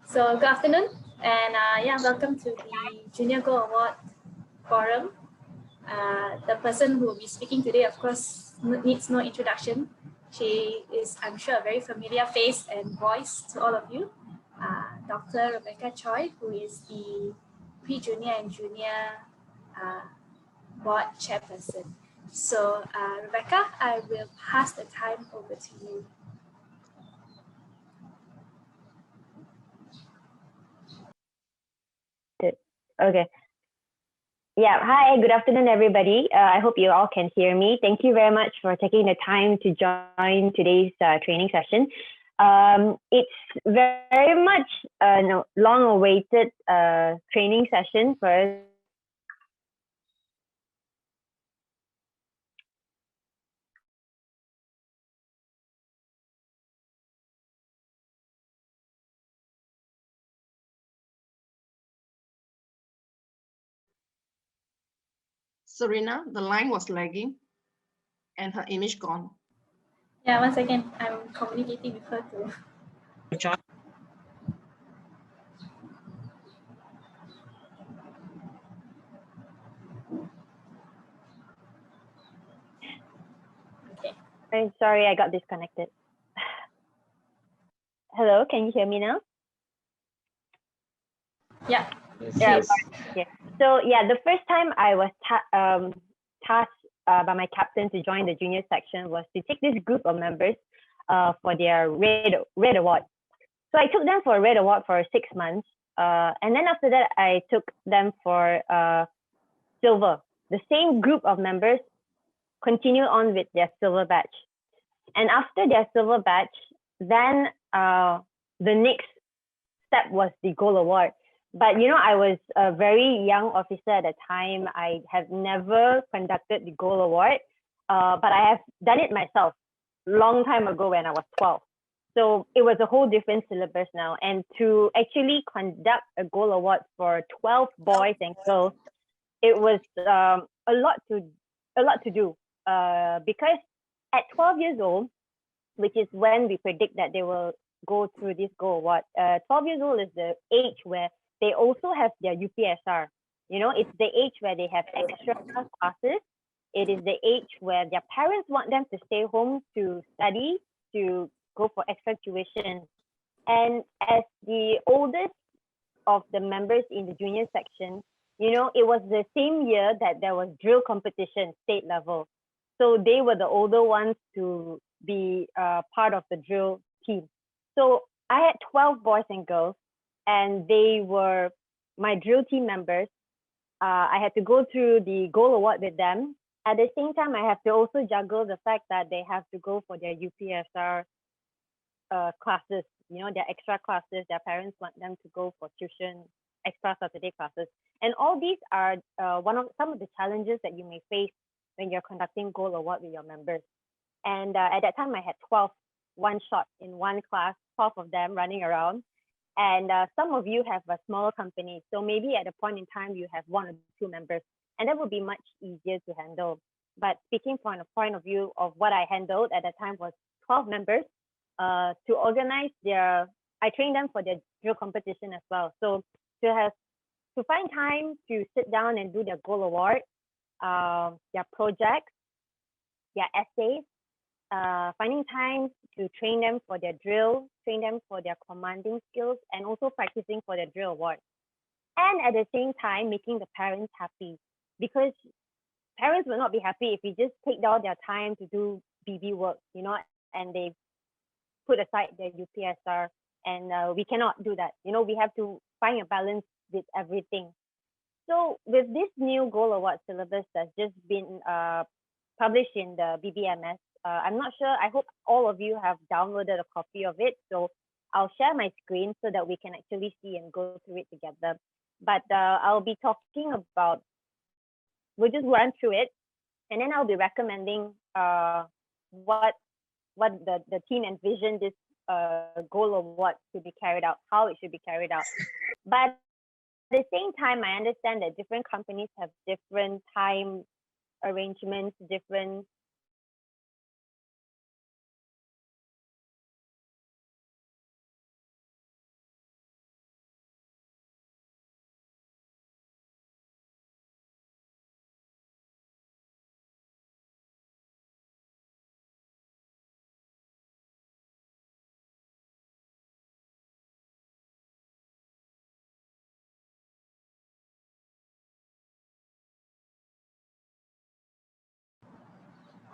So good afternoon, and yeah, welcome to the Junior Go Award Forum. The person who will be speaking today, of course, needs no introduction. She is, I'm sure, a very familiar face and voice to all of you. Dr. Rebecca Choy, who is the pre-junior and junior board chairperson. So Rebecca, I will pass the time over to you. Okay. Yeah. Hi. Good afternoon, everybody. I hope you all can hear me. Thank you very much for taking the time to join today's training session. It's very much a long-awaited training session for us. Serena, the line was lagging and her image gone. Yeah, once again, I'm communicating with her too. Okay. I'm sorry, I got disconnected. Hello, can you hear me now? Yeah. Yes. Yeah. So yeah, the first time I was tasked by my captain to join the junior section was to take this group of members for their red award. So I took them for a red award for 6 months, and then after that I took them for silver. The same group of members continue on with their silver badge, and after their silver badge, then the next step was the gold award. But you know, I was a very young officer at the time. I have never conducted the gold award, but I have done it myself long time ago when I was 12. So it was a whole different syllabus now. And to actually conduct a gold award for 12 boys and girls, it was a lot to do because at 12 years old, which is when we predict that they will go through this gold award. 12 years old is the age where they also have their UPSR. You know, it's the age where they have extra classes. It is the age where their parents want them to stay home to study, to go for extra tuition. And as the oldest of the members in the junior section, you know, it was the same year that there was drill competition, state level. So they were the older ones to be part of the drill team. So I had 12 boys and girls, and they were my drill team members. I had to go through the gold award with them. At the same time, I have to also juggle the fact that they have to go for their UPSR classes, you know, their extra classes. Their parents want them to go for tuition, extra Saturday classes. And all these are some of the challenges that you may face when you're conducting gold award with your members. And at that time, I had 12 one shot in one class, 12 of them running around. And some of you have a smaller company. So maybe at a point in time, you have 1 or 2 members, and that would be much easier to handle. But speaking from a point of view of what I handled at that time was 12 members to organize I trained them for their drill competition as well. So to find time to sit down and do their goal award, their projects, their essays, finding time to train them for their drill, train them for their commanding skills, and also practicing for their drill award. And at the same time, making the parents happy, because parents will not be happy if we just take down their time to do BB work, you know, and they put aside their UPSR, and we cannot do that. You know, we have to find a balance with everything. So with this new goal award syllabus that's just been published in the BBMS, I'm not sure, I hope all of you have downloaded a copy of it. So I'll share my screen so that we can actually see and go through it together. But I'll be talking about, we'll just run through it, and then I'll be recommending what the team envisioned this goal award to be carried out, how it should be carried out. But at the same time, I understand that different companies have different time arrangements, different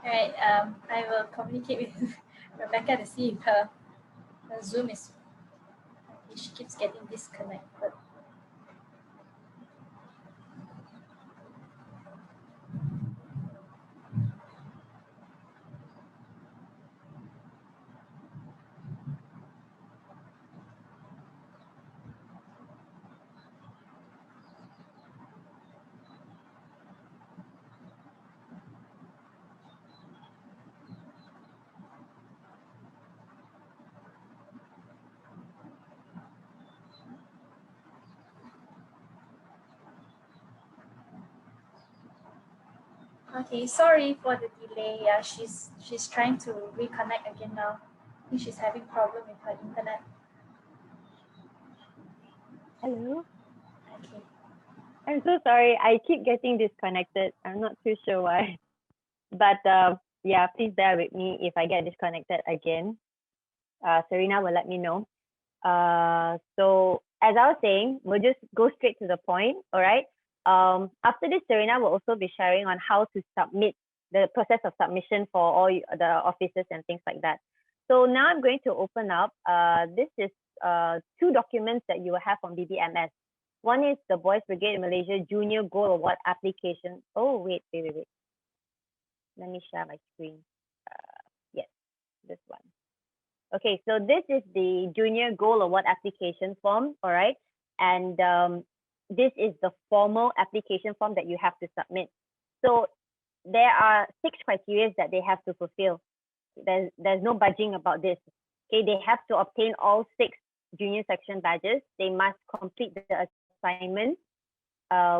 All right, I will communicate with Rebecca to see if her Zoom is, she keeps getting disconnected. Okay, sorry for the delay. Yeah, she's trying to reconnect again now. I think she's having problem with her internet. Hello. Okay. I'm so sorry. I keep getting disconnected. I'm not too sure why. But yeah, please bear with me if I get disconnected again. Serena will let me know. So as I was saying, we'll just go straight to the point. All right. After this, Serena will also be sharing on how to submit, the process of submission for all the offices and things like that. So now I'm going to open up. This is two documents that you will have from BBMS. One is the Boys Brigade Malaysia Junior Gold Award application. Oh, wait. Let me share my screen. Yes, this one. Okay, so this is the Junior Gold Award application form, all right? And this is the formal application form that you have to submit. So there are 6 criteria that they have to fulfill. There's no budging about this. Okay, they have to obtain all 6 junior section badges. They must complete the assignment,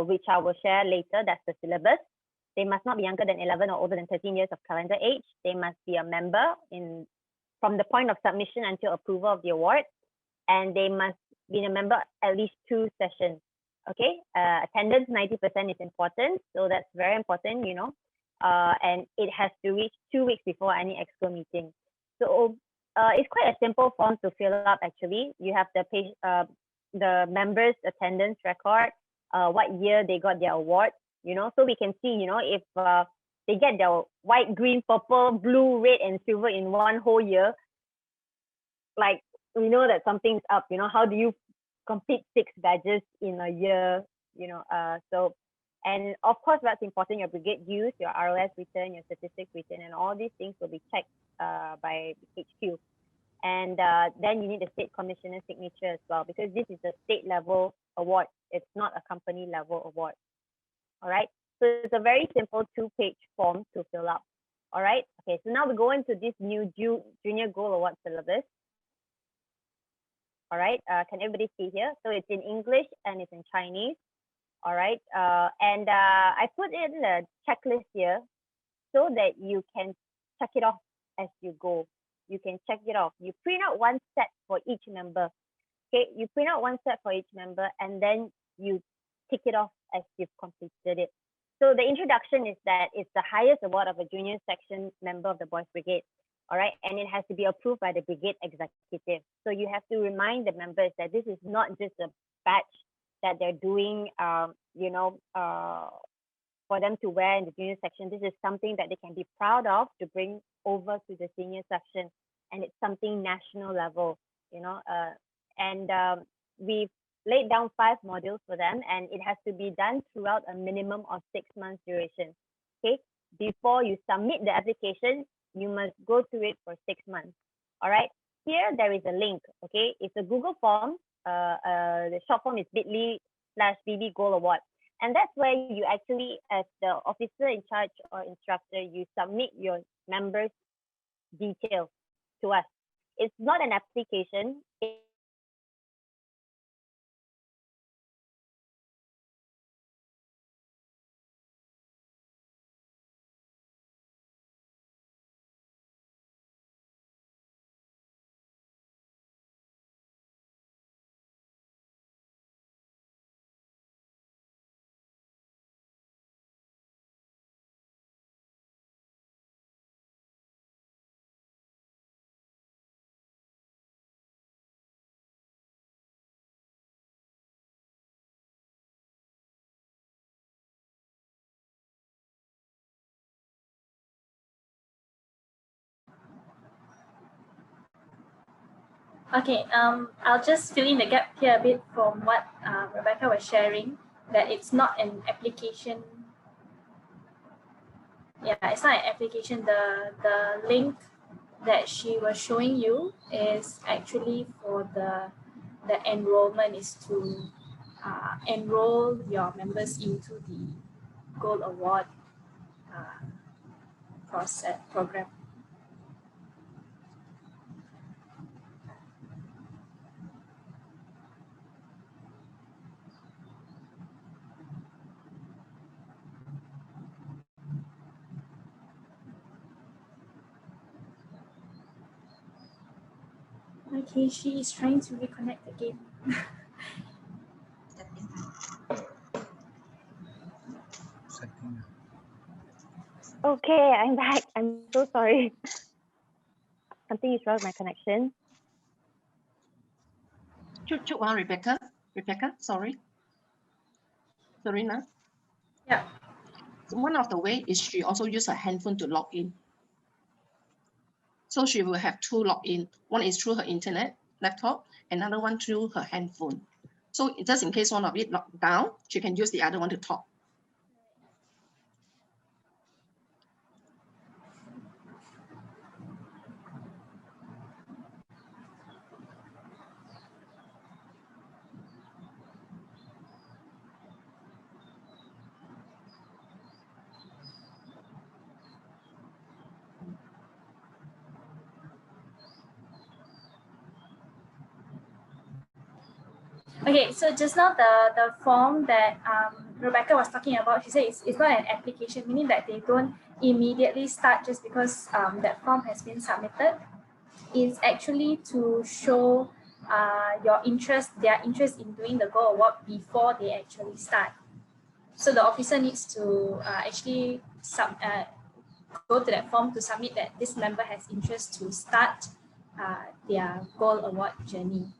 which I will share later. That's the syllabus. They must not be younger than 11 or older than 13 years of calendar age. They must be a member from the point of submission until approval of the award, and they must be a member at least 2 sessions. Okay, attendance 90% is important, so that's very important, you know, and it has to reach 2 weeks before any exco meeting. So it's quite a simple form to fill up. Actually, you have the members' attendance record, what year they got their award, you know, so we can see, you know, if they get their white, green, purple, blue, red, and silver in one whole year, like we know that something's up. You know, how do you complete 6 badges in a year? You know, so, and of course, that's important. Your brigade dues, your ROS return, your statistics return, and all these things will be checked by HQ. And then you need the state commissioner signature as well, because this is a state level award. It's not a company level award. All right. So it's a very simple 2-page form to fill up. All right. Okay. So now we go into this new Junior Gold Award syllabus. All right. Can everybody see here? So it's in English and it's in Chinese. All right. And I put in the checklist here so that you can check it off as you go. You can check it off. You print out one set for each member. Okay. You print out one set for each member, and then you tick it off as you've completed it. So the introduction is that it's the highest award of a junior section member of the Boys Brigade. All right, and it has to be approved by the brigade executive. So you have to remind the members that this is not just a badge that they're doing, you know, for them to wear in the junior section. This is something that they can be proud of to bring over to the senior section, and it's something national level, you know. And we've laid down 5 modules for them, and it has to be done throughout a minimum of 6 months duration. Okay, before you submit the application, you must go through it for 6 months. All right, here there is a link. Okay, it's a Google form. The short form is bit.ly/BB Gold Award. And that's where you actually, as the officer in charge or instructor, you submit your members' details to us. It's not an application. Okay, I'll just fill in the gap here a bit from what Rebecca was sharing, that it's not an application. Yeah, it's not an application. The link that she was showing you is actually for the enrollment, is to enroll your members into the Gold Award process program. Okay, she is trying to reconnect again. Okay, I'm back. I'm so sorry. Something is wrong with my connection. Rebecca. Rebecca, sorry. Serena. Yeah. So one of the way is she also use her handphone to log in. So she will have two login. One is through her internet laptop, another one through her handphone. So just in case one of it locked down, she can use the other one to talk. Okay, so just now the form that Rebecca was talking about, she said it's not an application, meaning that they don't immediately start just because that form has been submitted. It's actually to show their interest in doing the Go Award before they actually start. So the officer needs to actually go to that form to submit that this member has interest to start their Gold Award journey.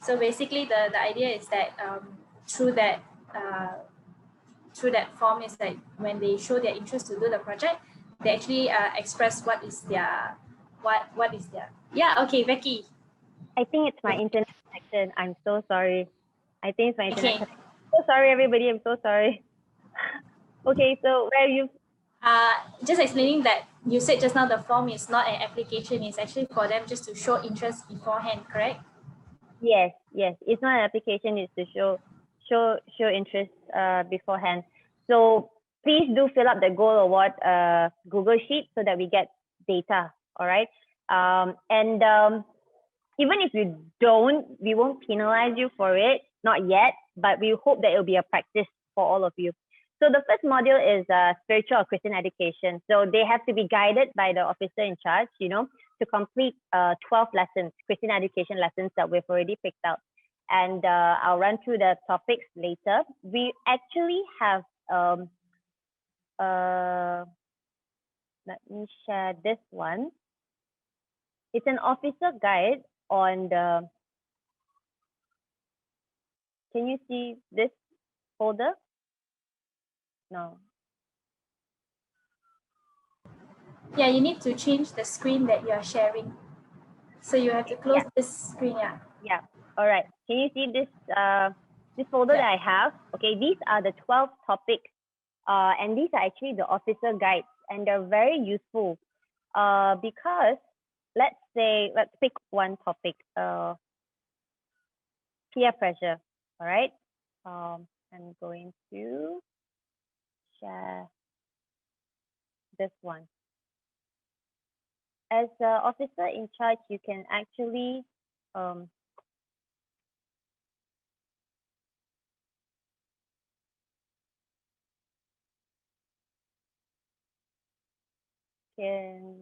So basically, the idea is that through that form is that when they show their interest to do the project, they actually express what is their yeah. Okay, Becky. I think it's my internet connection. I'm so sorry. I think it's my internet Okay. connection. So sorry, everybody. I'm so sorry. Okay, so where you? Just explaining that you said just now the form is not an application. It's actually for them just to show interest beforehand, correct? Yes, yes. It's not an application. It's to show interest beforehand. So please do fill up the Gold Award Google Sheet so that we get data. All right. Even if you don't, we won't penalize you for it. Not yet, but we hope that it'll be a practice for all of you. So the first module is spiritual or Christian education. So they have to be guided by the officer in charge, to complete 12 lessons, Christian education lessons that we've already picked out. And I'll run through the topics later. We actually have, let me share this one. It's an officer guide on the, can you see this folder? No. Yeah, you need to change the screen that you are sharing. So you have to close this screen, yeah. Yeah. All right. Can you see this this folder that I have? Okay, these are the 12 topics. And these are actually the officer guides, and they're very useful because let's pick one topic, peer pressure. All right. I'm going to share this one. As an officer in charge, you can actually can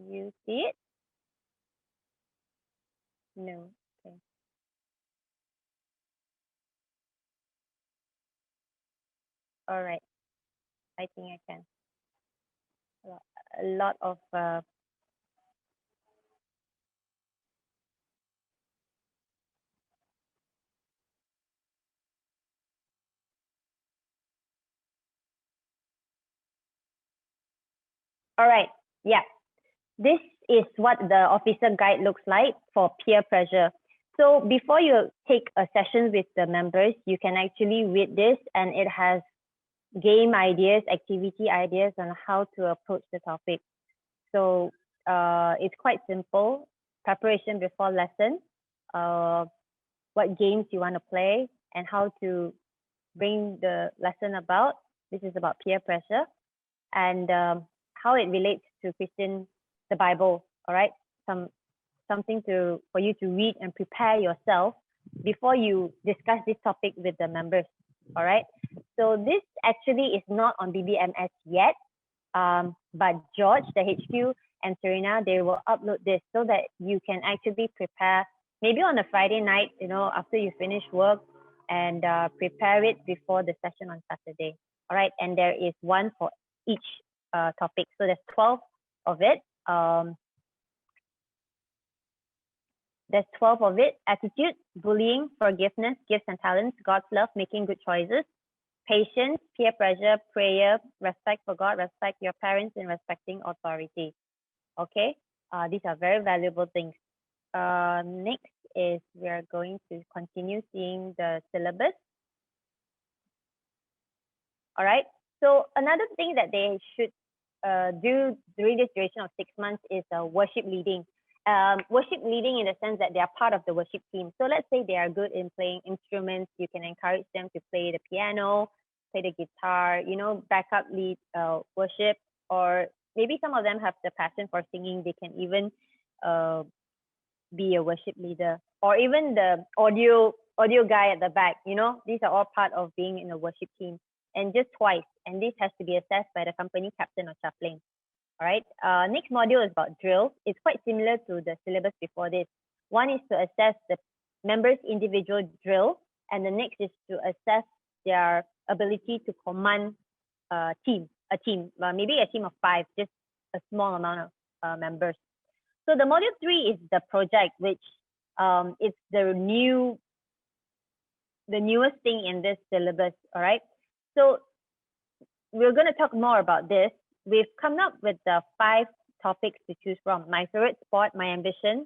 you see it? No. Okay. All right. I think I can. A lot of All right. Yeah. This is what the officer guide looks like for peer pressure. So before you take a session with the members, you can actually read this, and it has game ideas, activity ideas on how to approach the topic. So it's quite simple. Preparation before lesson, what games you want to play, and how to bring the lesson about. This is about peer pressure, and how it relates to Christian, the Bible. All right, something for you to read and prepare yourself before you discuss this topic with the members. All right. So this actually is not on BBMS yet, but George, the HQ, and Serena, they will upload this so that you can actually prepare maybe on a Friday night, after you finish work, and prepare it before the session on Saturday. All right. And there is one for each topic. So there's 12 of it. There's 12 of it: attitude, bullying, forgiveness, gifts and talents, God's love, making good choices, patience, peer pressure, prayer, respect for God, respect your parents, and respecting authority. Okay, these are very valuable things. Next is we are going to continue seeing the syllabus. All right, so another thing that they should do during this duration of 6 months is worship leading. Worship leading in the sense that they are part of the worship team. So let's say they are good in playing instruments, you can encourage them to play the piano, play the guitar, backup lead worship, or maybe some of them have the passion for singing. They can even be a worship leader, or even the audio guy at the back. These are all part of being in a worship team, and just twice. And this has to be assessed by the company captain or chaplain. All right. Next module is about drills. It's quite similar to the syllabus before this. One is to assess the members' individual drill, and the next is to assess their ability to command a team, maybe a team of 5, just a small amount of members. So the module 3 is the project, which it's the newest thing in this syllabus. All right. So we're going to talk more about this. We've come up with the 5 topics to choose from: my favorite sport, my ambition,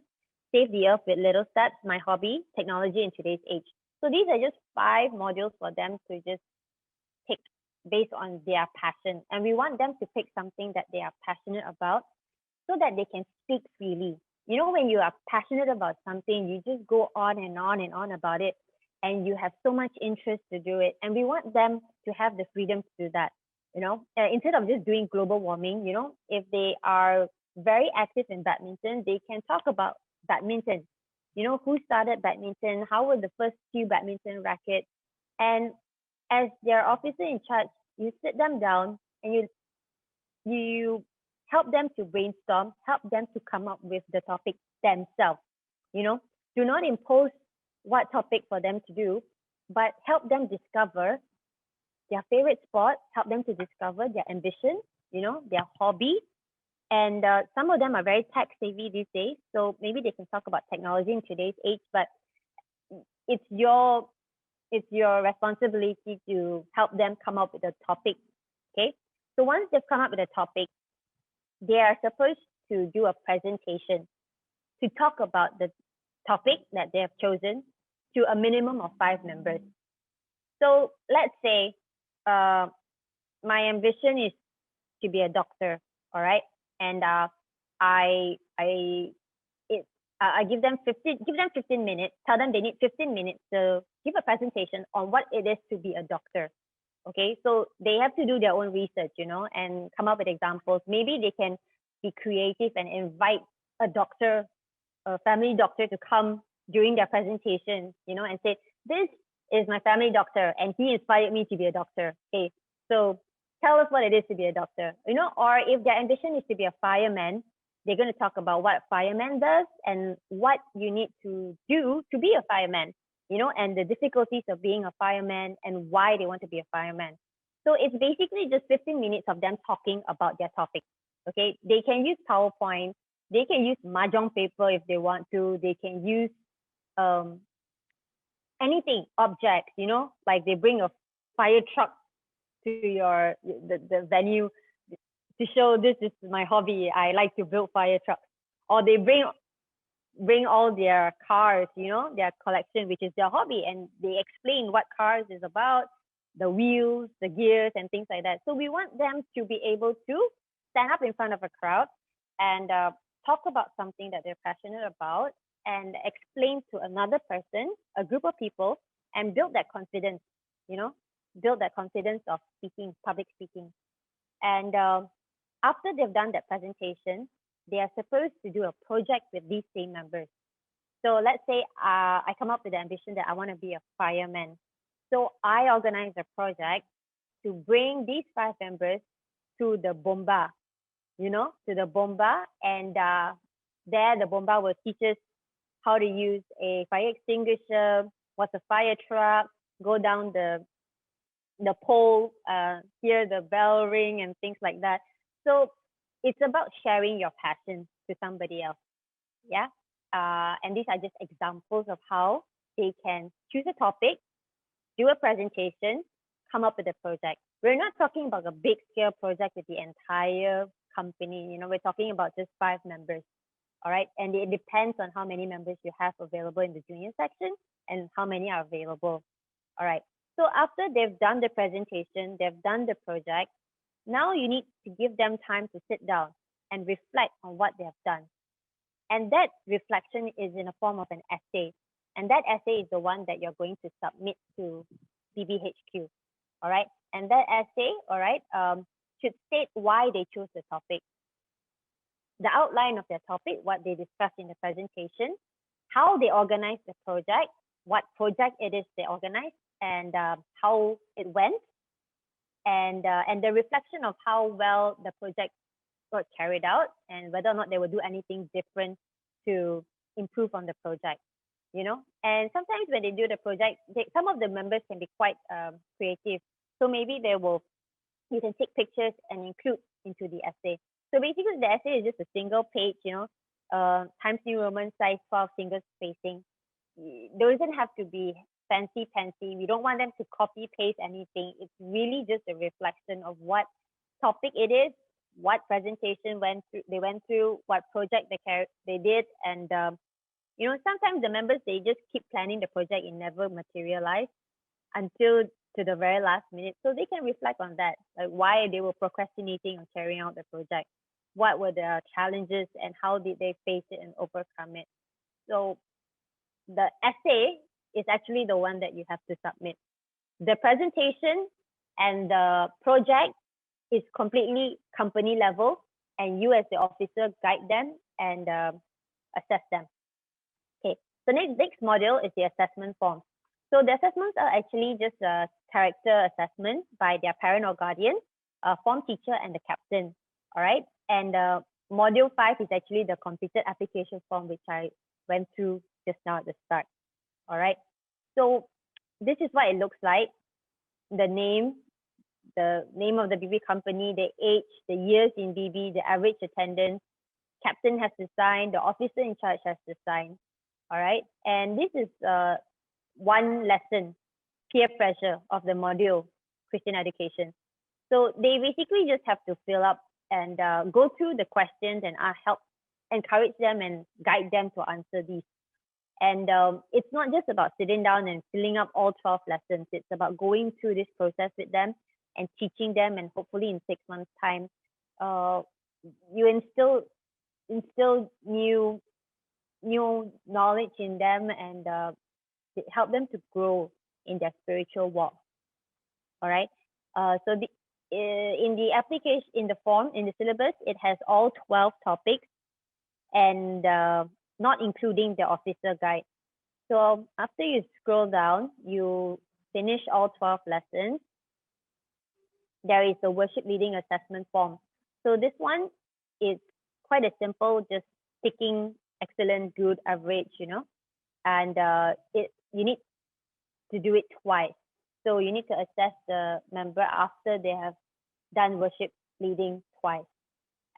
save the earth with little steps, my hobby, technology in today's age. So these are just 5 modules for them to just pick based on their passion. And we want them to pick something that they are passionate about so that they can speak freely. When you are passionate about something, you just go on and on and on about it, and you have so much interest to do it. And we want them to have the freedom to do that. Instead of just doing global warming, if they are very active in badminton, they can talk about badminton. Who started badminton? How were the first few badminton rackets? And as their officer in charge, you sit them down and you help them to brainstorm, help them to come up with the topic themselves. Do not impose what topic for them to do, but help them discover their favorite sport, help them to discover their ambition, their hobby. And some of them are very tech savvy these days, so maybe they can talk about technology in today's age, but it's your responsibility to help them come up with a topic. Okay, so once they've come up with a topic, they are supposed to do a presentation to talk about the topic that they have chosen to a minimum of 5 members. So let's say my ambition is to be a doctor, all right? And I give them 15 minutes, tell them they need 15 minutes to give a presentation on what it is to be a doctor. Okay, so they have to do their own research, and come up with examples. Maybe they can be creative and invite a family doctor to come during their presentation, and say, this is my family doctor and he inspired me to be a doctor. Okay, so tell us what it is to be a doctor, or if their ambition is to be a fireman, they're going to talk about what a fireman does and what you need to do to be a fireman, and the difficulties of being a fireman and why they want to be a fireman. So it's basically just 15 minutes of them talking about their topic. Okay, they can use PowerPoint, they can use mahjong paper if they want to, they can use anything, objects, like they bring a fire truck to the venue to show this is my hobby. I like to build fire trucks. Or they bring all their cars, you know, their collection, which is their hobby, and they explain what cars is about, the wheels, the gears, and things like that. So we want them to be able to stand up in front of a crowd and talk about something that they're passionate about and explain to another person, a group of people, and build that confidence, you know, build that confidence of speaking, public speaking. And after they've done that presentation, they are supposed to do a project with these same members. So let's say I come up with the ambition that I want to be a fireman. So I organize a project to bring these 5 members to the bomba, you know, to the bomba. And there the bomba will teach us how to use a fire extinguisher, what's a fire truck, go down the pole, hear the bell ring and things like that. So it's about sharing your passion to somebody else. Yeah. And these are just examples of how they can choose a topic, do a presentation, come up with a project. We're not talking about a big scale project with the entire company. You know, we're talking about just 5 members. All right. And it depends on how many members you have available in the junior section and how many are available. All right. So after they've done the presentation, they've done the project, now you need to give them time to sit down and reflect on what they have done. And that reflection is in a form of an essay. And that essay is the one that you're going to submit to BBHQ. All right. And that essay, all right, should state why they chose the topic, the outline of their topic, what they discussed in the presentation, how they organized the project, what project it is they organized, and how it went, and the reflection of how well the project got carried out, and whether or not they will do anything different to improve on the project, you know. And sometimes when they do the project, some of the members can be quite creative. So maybe you can take pictures and include into the essay. So basically the essay is just a single page, you know, Times New Roman size 12 single spacing. There doesn't have to be fancy. We don't want them to copy paste anything. It's really just a reflection of what topic it is, what presentation they went through, what project they did, and you know, sometimes the members, they just keep planning the project, it never materialized until to the very last minute. So they can reflect on that, like why they were procrastinating on carrying out the project, what were the challenges, and how did they face it and overcome it. So the essay is actually the one that you have to submit. The presentation and the project is completely company level, and you as the officer guide them and assess them. Okay, so next module is the assessment form. So the assessments are actually just a character assessment by their parent or guardian, form teacher, and the captain. All right, and module 5 is actually the completed application form, which I went through just now at the start. All right, so this is what it looks like. The name of the BB company, the age, the years in BB, the average attendance, captain has to sign, the officer in charge has to sign. All right, and this is one lesson, peer pressure of the module, Christian education. So they basically just have to fill up and go through the questions and help encourage them and guide them to answer these. And it's not just about sitting down and filling up all 12 lessons. It's about going through this process with them and teaching them, and hopefully in 6 months' time, you instill new knowledge in them and help them to grow in their spiritual walk. All right. So in the application, in the form, in the syllabus, it has all 12 topics, and not including the officer guide. So after you scroll down, you finish all 12 lessons. There is a worship leading assessment form. So this one is quite a simple, just picking excellent, good, average, you know, and you need to do it twice. So you need to assess the member after they have done worship leading twice.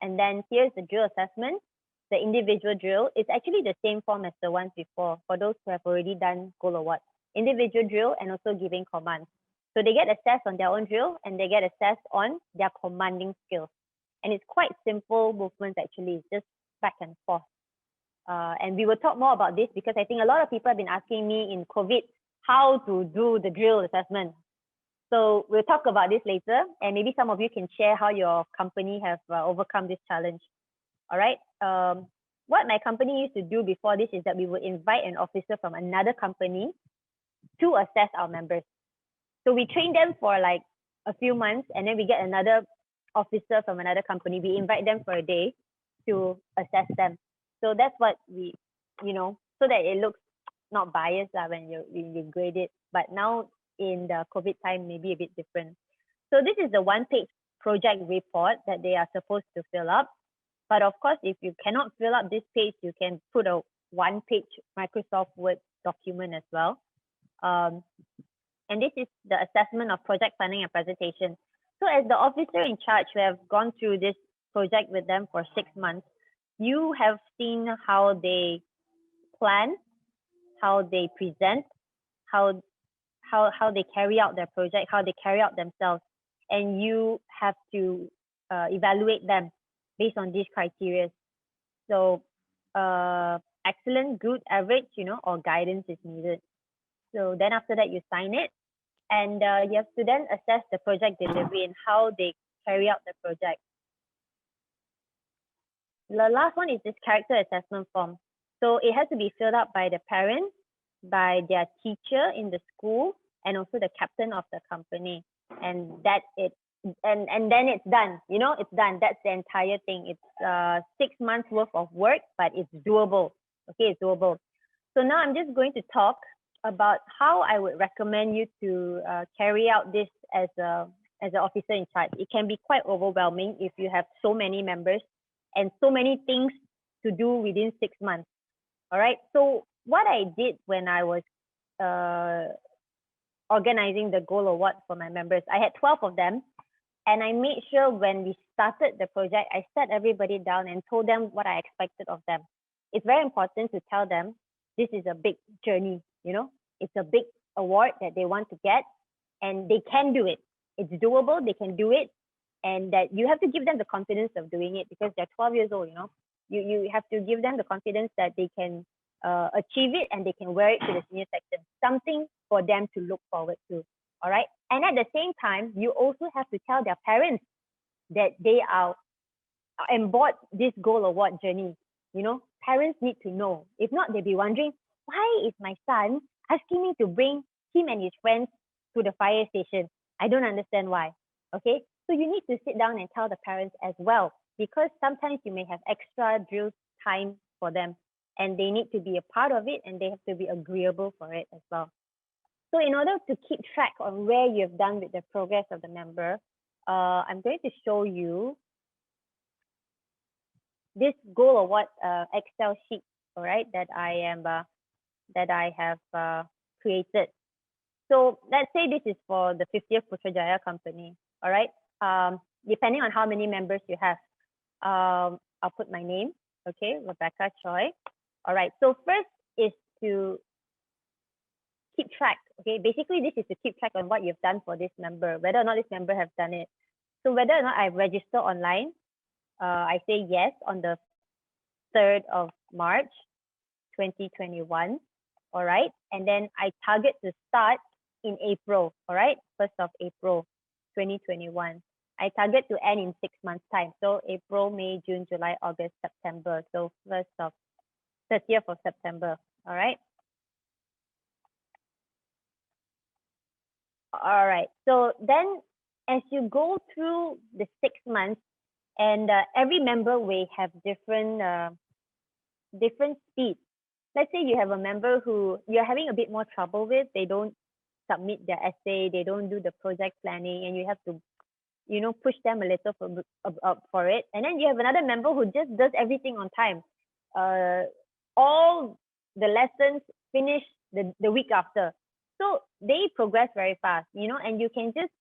And then here's the drill assessment. The individual drill is actually the same form as the ones before for those who have already done Gold Award. Individual drill and also giving commands. So they get assessed on their own drill and they get assessed on their commanding skills. And it's quite simple movements actually, it's just back and forth. And we will talk more about this because I think a lot of people have been asking me in COVID how to do the drill assessment. So we'll talk about this later, and maybe some of you can share how your company have overcome this challenge. All right. What my company used to do before this is that we would invite an officer from another company to assess our members. So we train them for like a few months, and then we get another officer from another company. We invite them for a day to assess them. So that's what we, so that it looks not biased when you grade it. But now in the COVID time, maybe a bit different. So this is the one-page project report that they are supposed to fill up. But of course, if you cannot fill up this page, you can put a one-page Microsoft Word document as well. And this is the assessment of project planning and presentation. So as the officer in charge, we have gone through this project with them for 6 months. You have seen how they plan, how they present, how they carry out their project, how they carry out themselves. And you have to evaluate them based on these criteria. So excellent, good, average, or guidance is needed. So then after that, you sign it. And you have to then assess the project delivery and how they carry out the project. The last one is this character assessment form. So it has to be filled out by the parent, by their teacher in the school, and also the captain of the company. And that's it. And then it's done. It's done. That's the entire thing. It's 6 months worth of work, but it's doable. Okay, it's doable. So now I'm just going to talk about how I would recommend you to carry out this as an officer in charge. It can be quite overwhelming if you have so many members and so many things to do within 6 months. All right. So what I did when I was organizing the goal award for my members, I had 12 of them. And I made sure when we started the project, I sat everybody down and told them what I expected of them. It's very important to tell them this is a big journey, it's a big award that they want to get, and they can do it. It's doable, they can do it, and that you have to give them the confidence of doing it because they're 12 years old, You have to give them the confidence that they can achieve it and they can wear it to the senior section, something for them to look forward to. All right. And at the same time, you also have to tell their parents that they are on board this goal award journey. Parents need to know. If not, they'll be wondering, why is my son asking me to bring him and his friends to the fire station? I don't understand why. Okay. So you need to sit down and tell the parents as well, because sometimes you may have extra drill time for them and they need to be a part of it and they have to be agreeable for it as well. So in order to keep track on where you've done with the progress of the member, I'm going to show you this goal award Excel sheet, all right, that I have created. So let's say this is for the 50th Putrajaya company, all right. Depending on how many members you have, I'll put my name, okay, Rebecca Choy. All right. So first is to keep track. Okay, basically this is to keep track on what you've done for this member, whether or not this member have done it. So whether or not I've registered online, I say yes on the 3rd of March 2021. All right, and then I target to start in April. All right, 1st of April 2021. I target to end in 6 months time. So April, May, June, July, August, September. So 30th of September. All right. All right. So then as you go through the 6 months, and every member will have different speeds. Let's say you have a member who you're having a bit more trouble with. They don't submit their essay. They don't do the project planning, and you have to, push them a little for it. And then you have another member who just does everything on time. All the lessons finish the week after. So they progress very fast, and you can just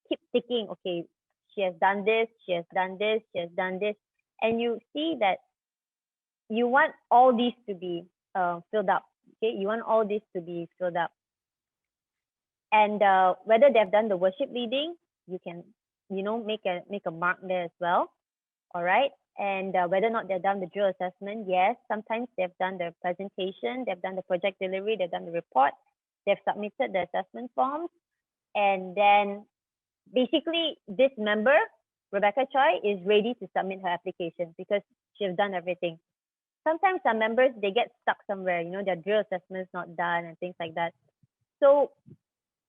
keep ticking, okay, she has done this, she has done this, she has done this. And you see that you want all these to be filled up, okay? You want all this to be filled up. And whether they've done the worship leading, you can, make a mark there as well. all right? And whether or not they've done the drill assessment, yes, sometimes they've done the presentation, they've done the project delivery, they've done the report, they've submitted the assessment forms, and then basically this member, Rebecca Choy, is ready to submit her application because she's done everything. Sometimes some members, they get stuck somewhere, you know, their drill assessment is not done and things like that. So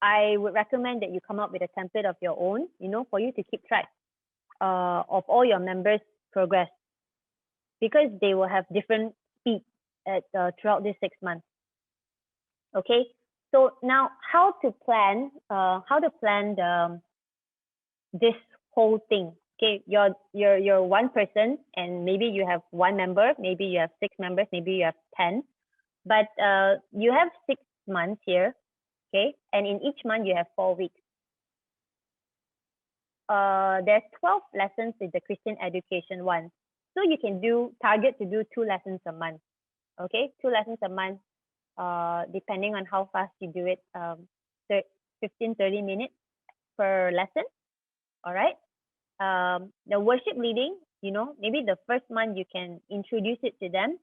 I would recommend that you come up with a template of your own, you know, for you to keep track of all your members' progress, because they will have different speed at throughout this 6 months. Okay, so now how to plan this whole thing. Okay, you're one person, and maybe you have one member, maybe you have 6 members, maybe you have 10, but you have 6 months here. Okay, and in each month you have 4 weeks. There's 12 lessons in the Christian education one, so you can target to do 2 lessons a month. Okay, 2 lessons a month, depending on how fast you do it, 15-30 minutes per lesson. All right. The worship leading, you know, maybe the first month you can introduce it to them,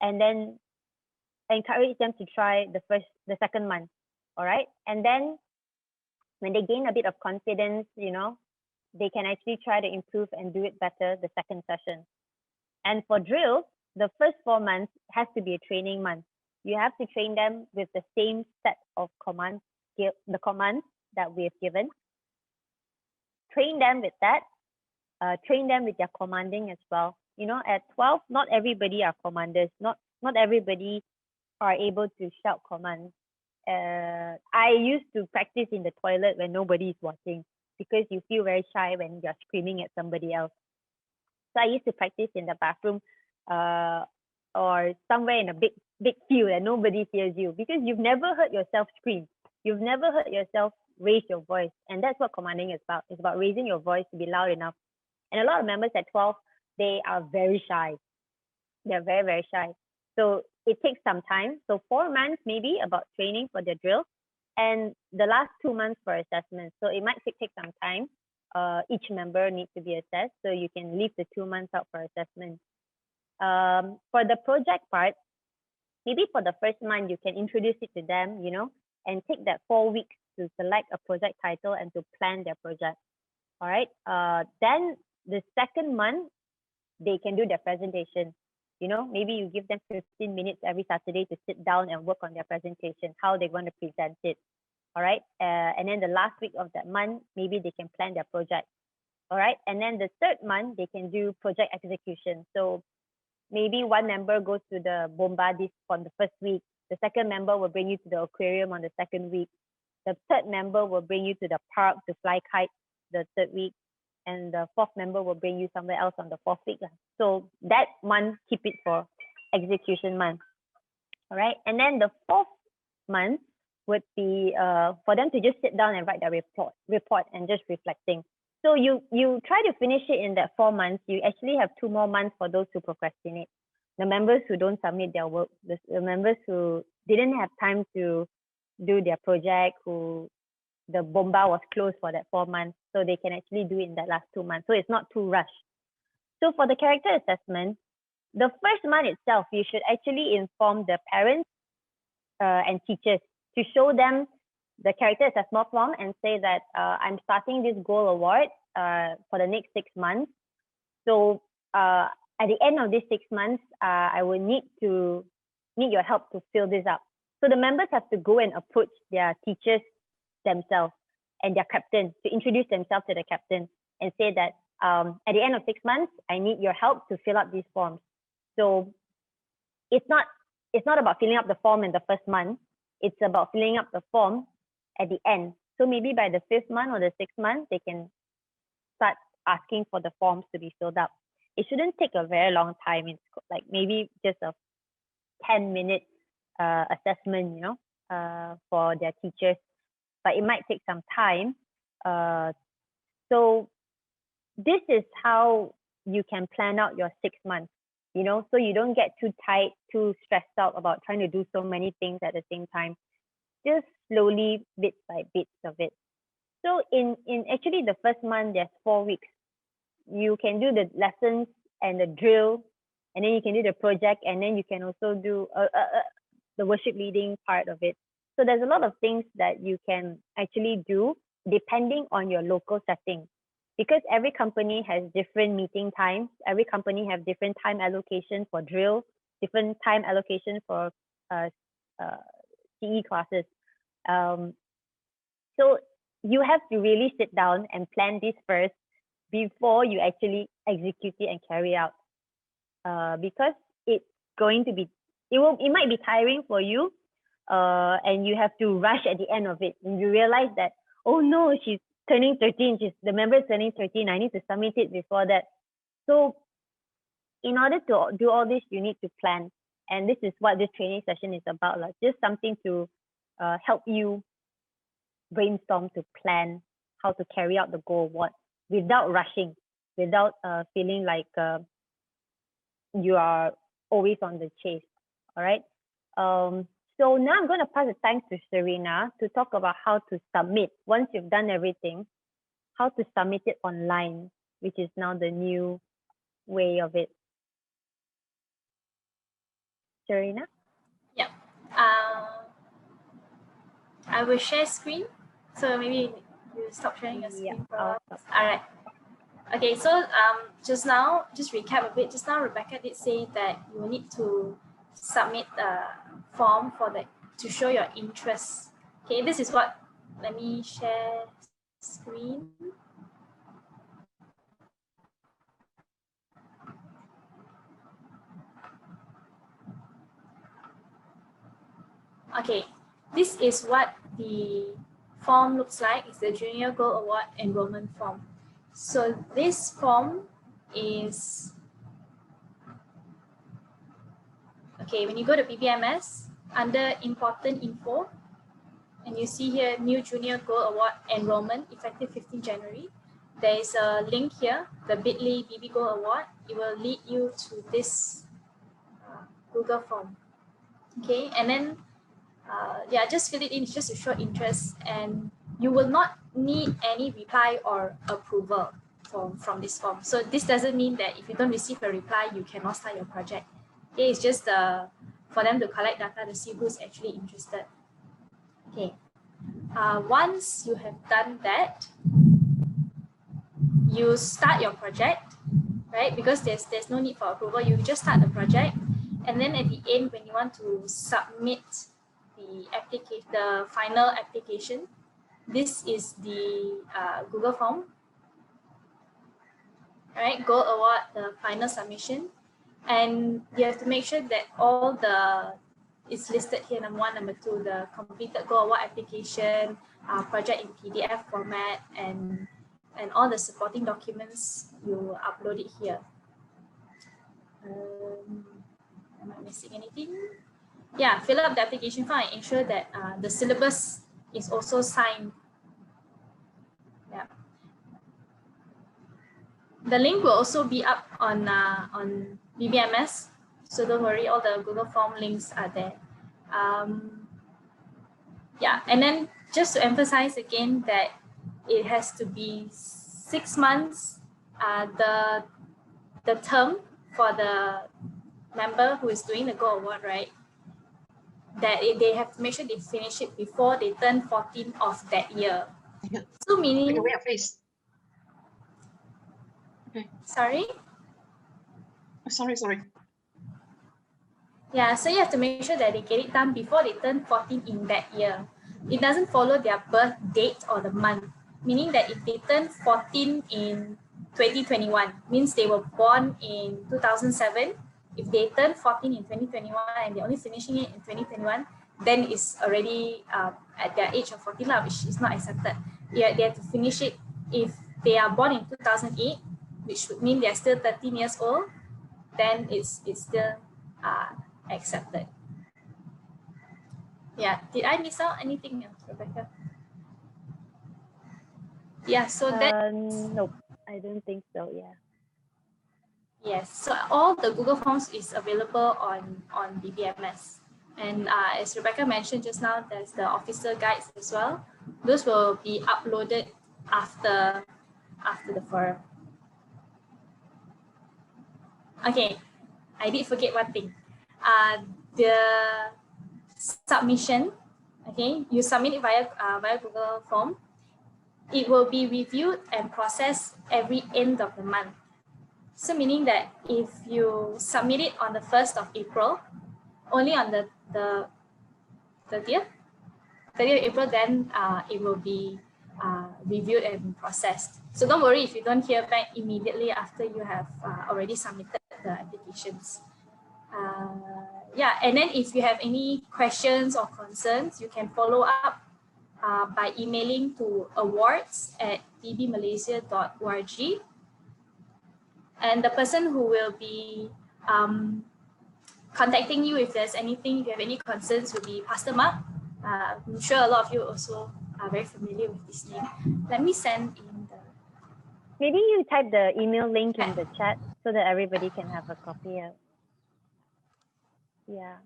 and then encourage them to try the second month. All right, and then when they gain a bit of confidence, you know, they can actually try to improve and do it better the second session. And for drill, the first 4 months has to be a training month. You have to train them with the same set of commands, the commands that we have given. Train them with that. Train them with their commanding as well. You know, at 12, not everybody are commanders. Not everybody are able to shout commands. I used to practice in the toilet when nobody is watching, because you feel very shy when you're screaming at somebody else. So I used to practice in the bathroom or somewhere in a big field and nobody hears you, because you've never heard yourself scream. You've never heard yourself raise your voice. And that's what commanding is about. It's about raising your voice to be loud enough. And a lot of members at 12, they are very shy. They're very, very shy. So it takes some time. So 4 months maybe about training for the drill, and the last 2 months for assessment. So it might take some time. Each member needs to be assessed. So you can leave the 2 months out for assessment. For the project part, maybe for the first month, you can introduce it to them, you know, and take that 4 weeks to select a project title and to plan their project. All right. Then the second month, they can do their presentation. You know, maybe you give them 15 minutes every Saturday to sit down and work on their presentation, how they want to present it. All right. And then the last week of that month, maybe they can plan their project. All right. And then the third month, they can do project execution. So maybe one member goes to the Bombardis on the first week. The second member will bring you to the aquarium on the second week. The third member will bring you to the park to fly kites the third week. And the fourth member will bring you somewhere else on the fourth week. So that month, keep it for execution month. All right. And then the fourth month would be for them to just sit down and write their report and just reflecting. So you try to finish it in that 4 months. You actually have 2 more months for those who procrastinate. The members who don't submit their work, the members who didn't have time to do their project, who the bomba was closed for that 4 months, so they can actually do it in that last 2 months. So it's not too rushed. So for the character assessment, the first month itself, you should actually inform the parents and teachers to show them the character assessment form and say that I'm starting this goal award for the next 6 months. So at the end of these 6 months, I will need your help to fill this up. So the members have to go and approach their teachers themselves and their captain to introduce themselves to the captain and say that at the end of 6 months, I need your help to fill up these forms. So it's not about filling up the form in the first month. It's about filling up the form at the end. So maybe by the 5th month or the 6th month, they can start asking for the forms to be filled up. It shouldn't take a very long time. It's like maybe just a 10-minute assessment, you know, for their teachers, but it might take some time. So this is how you can plan out your 6 months, you know, so you don't get too tight, too stressed out about trying to do so many things at the same time. Just slowly, bits by bits of it. So in actually the first month, there's 4 weeks. you can do the lessons and the drill, and then you can do the project, and then you can also do the worship leading part of it. So there's a lot of things that you can actually do depending on your local setting, because every company has different meeting times. Every company have different time allocation for drill, different time allocation for CE classes. So you have to really sit down and plan this first before you actually execute it and carry out, because it's going to be, it might be tiring for you, and you have to rush at the end of it, and you realize that, oh no, she's turning 13, the member is turning 13, I need to submit it before that. So in order to do all this, you need to plan, and this is what this training session is about, like just something to help you brainstorm, to plan how to carry out the Go Award without rushing, without feeling like you are always on the chase. All right. So now I'm going to pass the time to Serena to talk about how to submit. Once you've done everything, how to submit it online, which is now the new way of it. Serena? Yeah. I will share screen. So maybe you stop sharing your screen for a while. All right. Okay, so just now, just recap a bit. Just now, Rebecca did say that you will need to submit a form to show your interest. Okay, this is what, let me share screen. Okay, this is what the form looks like. It's the Junior Go Award enrollment form. So this form is, okay, when you go to BBMS, under important info, and you see here, new Junior Go Award enrollment, effective 15 January. There is a link here, the bit.ly BB Go Award. It will lead you to this Google form. Okay, and then, yeah, just fill it in, it's just to show interest, and you will not need any reply or approval from this form. So this doesn't mean that if you don't receive a reply, you cannot start your project. Okay, it's just for them to collect data to see who's actually interested. Okay, once you have done that, you start your project, right? Because there's no need for approval. You just start the project, and then at the end, when you want to submit the final application, this is the Google form. All right, Go Award, the final submission, and you have to make sure that all it's listed here, number 1, number 2, the completed Go Award application, project in PDF format, and all the supporting documents, you upload it here. Am I missing anything? Yeah, fill up the application form and ensure that the syllabus is also signed. Yeah. The link will also be up on BBMS, so don't worry, all the Google Form links are there. Yeah, and then just to emphasize again that it has to be 6 months, the term for the member who is doing the Go Award, right? That they have to make sure they finish it before they turn 14 of that year. Yeah. So meaning... Take away your face. Okay. Sorry? Sorry. Yeah, so you have to make sure that they get it done before they turn 14 in that year. It doesn't follow their birth date or the month, meaning that if they turn 14 in 2021, means they were born in 2007. If they turn 14 in 2021 and they're only finishing it in 2021, then it's already at their age of 14, which is not accepted. Yeah, they have to finish it if they are born in 2008, which would mean they're still 13 years old, then it's still accepted. Yeah, did I miss out anything else, Rebecca? Yeah, so that... Nope, I don't think so, yeah. Yes, so all the Google Forms is available on BBMS. And as Rebecca mentioned just now, there's the officer guides as well. Those will be uploaded after the forum. Okay, I did forget one thing. The submission, okay, you submit it via Google form. It will be reviewed and processed every end of the month. So meaning that if you submit it on the 1st of April, only on the 30th of April, then it will be reviewed and processed. So don't worry if you don't hear back immediately after you have already submitted the applications. Yeah, and then if you have any questions or concerns, you can follow up by emailing to awards@dbmalaysia.org. And the person who will be contacting you if there's anything, if you have any concerns, will be Pastor Mark. I'm sure a lot of you also are very familiar with this name. Let me send in the... Maybe you type the email link in the chat so that everybody can have a copy of. Yeah.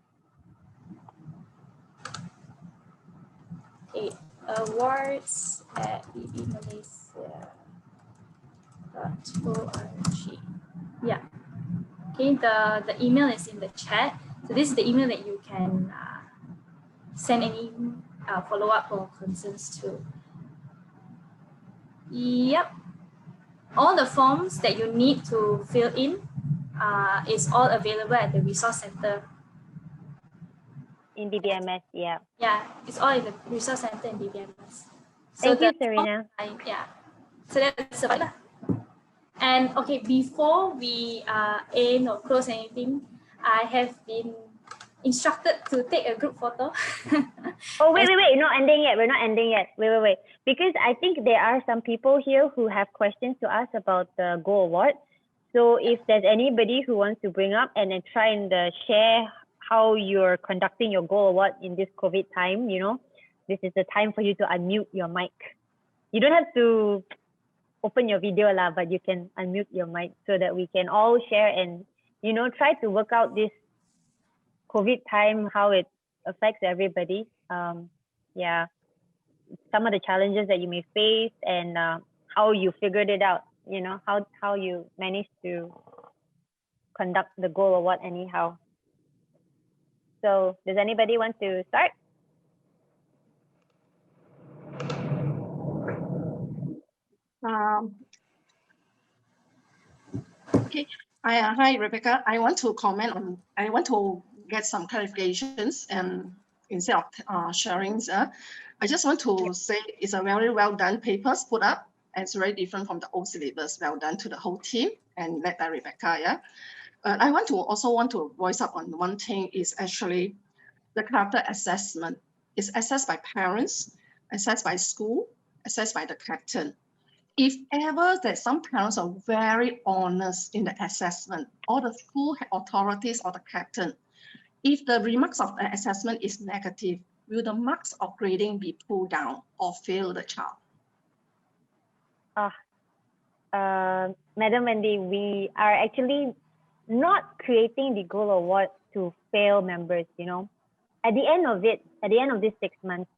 Okay, awards@dbmalaysia.org. Yeah. Okay, the email is in the chat. So this is the email that you can send any follow-up or concerns to. Yep. All the forms that you need to fill in is all available at the Resource Center. In DBMS, yeah. Yeah, it's all in the Resource Center in DBMS. Thank you, Serena. Yeah, so that's about it. And okay, before we end or close anything, I have been instructed to take a group photo. Oh, wait, not ending yet. We're not ending yet. Wait. Because I think there are some people here who have questions to ask about the Go Award. So if there's anybody who wants to bring up and then try and share how you're conducting your Go Award in this COVID time, you know, this is the time for you to unmute your mic. You don't have to open your video lah, but you can unmute your mic so that we can all share and, you know, try to work out this COVID time, how it affects everybody. Yeah, some of the challenges that you may face and how you figured it out, you know, how you managed to conduct the Goal Award anyhow. So does anybody want to start? Okay. Hi, Rebecca. I want to comment on, I want to get some clarifications and instead of sharing, I just want to say it's a very well done papers put up and it's very different from the old syllabus. Well done to the whole team and led by Rebecca, yeah. I want to voice up on one thing is actually the character assessment. It's assessed by parents, assessed by school, assessed by the captain. If ever that some parents are very honest in the assessment, or the school authorities or the captain, if the remarks of the assessment is negative, will the marks of grading be pulled down or fail the child? Madam Wendy, we are actually not creating the Goal Award to fail members, you know. At the end of this 6 months,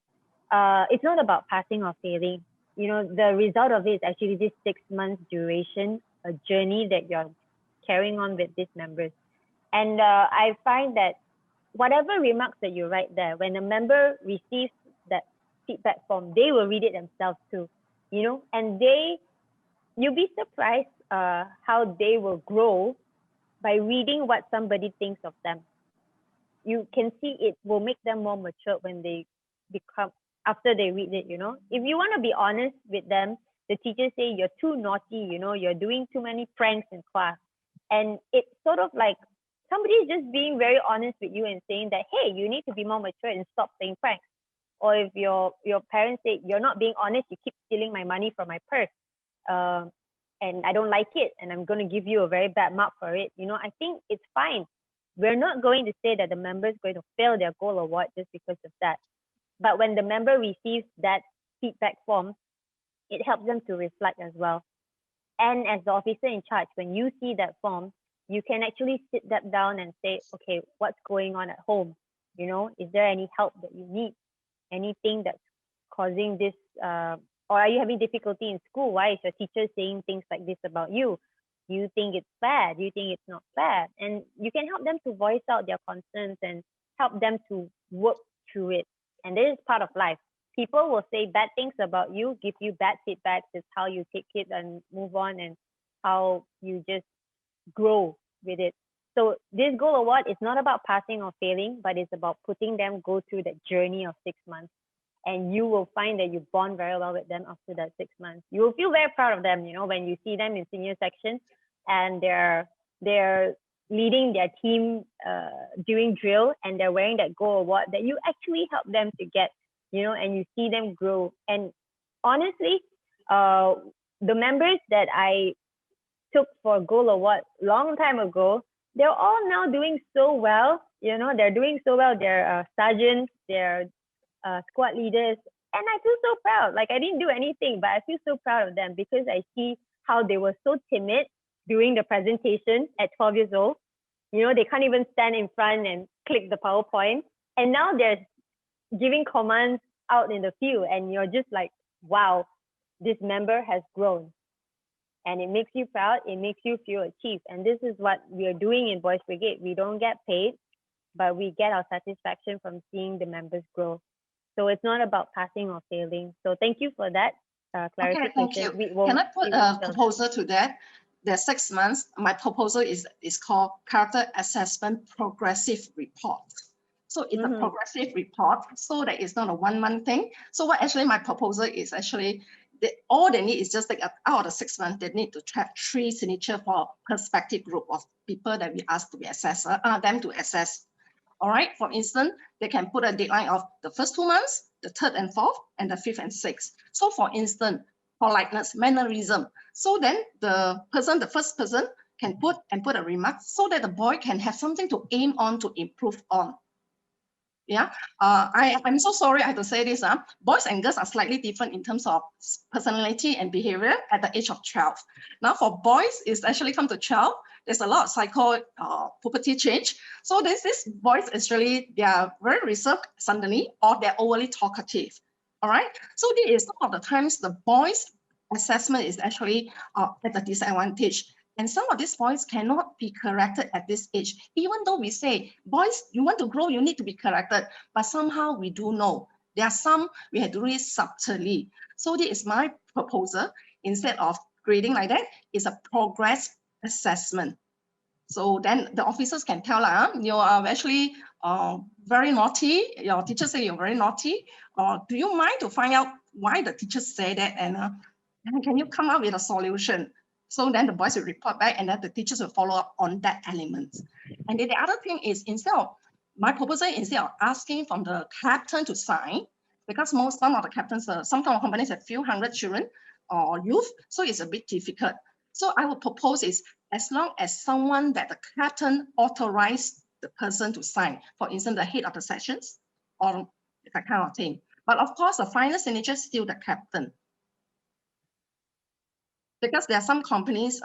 it's not about passing or failing. You know, the result of it is actually this 6 months duration, a journey that you're carrying on with these members. And I find that whatever remarks that you write there, when a member receives that feedback form, they will read it themselves too, you know, and you'll be surprised how they will grow by reading what somebody thinks of them. You can see it will make them more mature when they become, after they read it, you know. If you want to be honest with them, the teachers say you're too naughty, you know, you're doing too many pranks in class. And it's sort of like somebody is just being very honest with you and saying that, hey, you need to be more mature and stop playing pranks. Or if your parents say, you're not being honest, you keep stealing my money from my purse. And I don't like it, and I'm going to give you a very bad mark for it. You know, I think it's fine. We're not going to say that the member is going to fail their Goal Award just because of that. But when the member receives that feedback form, it helps them to reflect as well. And as the officer in charge, when you see that form, you can actually sit that down and say, okay, what's going on at home? You know, is there any help that you need? Anything that's causing this, or are you having difficulty in school? Why is your teacher saying things like this about you? Do you think it's fair? Do you think it's not fair? And you can help them to voice out their concerns and help them to work through it. And this is part of life. People will say bad things about you, give you bad feedbacks. It's how you take it and move on, and how you just grow with it. So this goal award is not about passing or failing, but it's about putting them go through that journey of 6 months. And you will find that you bond very well with them after that 6 months. You will feel very proud of them, when you see them in senior section and they're leading their team during drill, and they're wearing that goal award that you actually help them to get, and you see them grow. And honestly, the members that I took for goal award long time ago, they're all now doing so well. They're doing so well. They're sergeants, they're squad leaders, and I feel so proud. Like, I didn't do anything, but I feel so proud of them because I see how they were so timid during the presentation at 12 years old. They can't even stand in front and click the PowerPoint, and now they're giving commands out in the field, and you're just like, wow, this member has grown. And it makes you proud, it makes you feel achieved. And this is what we are doing in Boys Brigade. We don't get paid, but we get our satisfaction from seeing the members grow. So it's not about passing or failing. So thank you for that clarification. Okay, thank you. Can I put a proposal to that? The 6 months, my proposal is called Character Assessment Progressive Report. So it's a progressive report, so that it's not a 1 month thing. So what actually my proposal is actually, all they need is just like out of the 6 months, they need to track 3 signatures for prospective group of people that we ask to be assessed, them to assess. All right, for instance, they can put a deadline of the first 2 months, the 3rd and 4th, and the 5th and 6th. So for instance, politeness, mannerism. So then the first person can put a remark so that the boy can have something to aim on, to improve on. Yeah, I'm so sorry I have to say this. Boys and girls are slightly different in terms of personality and behavior at the age of 12. Now for boys, it's actually come to 12. There's a lot of puberty change. So this boys actually, they are very reserved suddenly, or they're overly talkative. All right. So this is some of the times the boys' assessment is actually at a disadvantage. And some of these boys cannot be corrected at this age. Even though we say, boys, you want to grow, you need to be corrected. But somehow we do know. There are some we have to do it subtly. So this is my proposal. Instead of grading like that, it's a progress assessment. So then the officers can tell, you are actually very naughty. Your teacher say you're very naughty. Do you mind to find out why the teachers say that? And can you come up with a solution? So then the boys will report back, and then the teachers will follow up on that element. And then the other thing is, instead of asking from the captain to sign, because some of the captains, some companies have few hundred children or youth, so it's a bit difficult. So I would propose is, as long as someone that the captain authorized the person to sign, for instance, the head of the sections, or that kind of thing. But of course, the final signature is still the captain. Because there are some companies,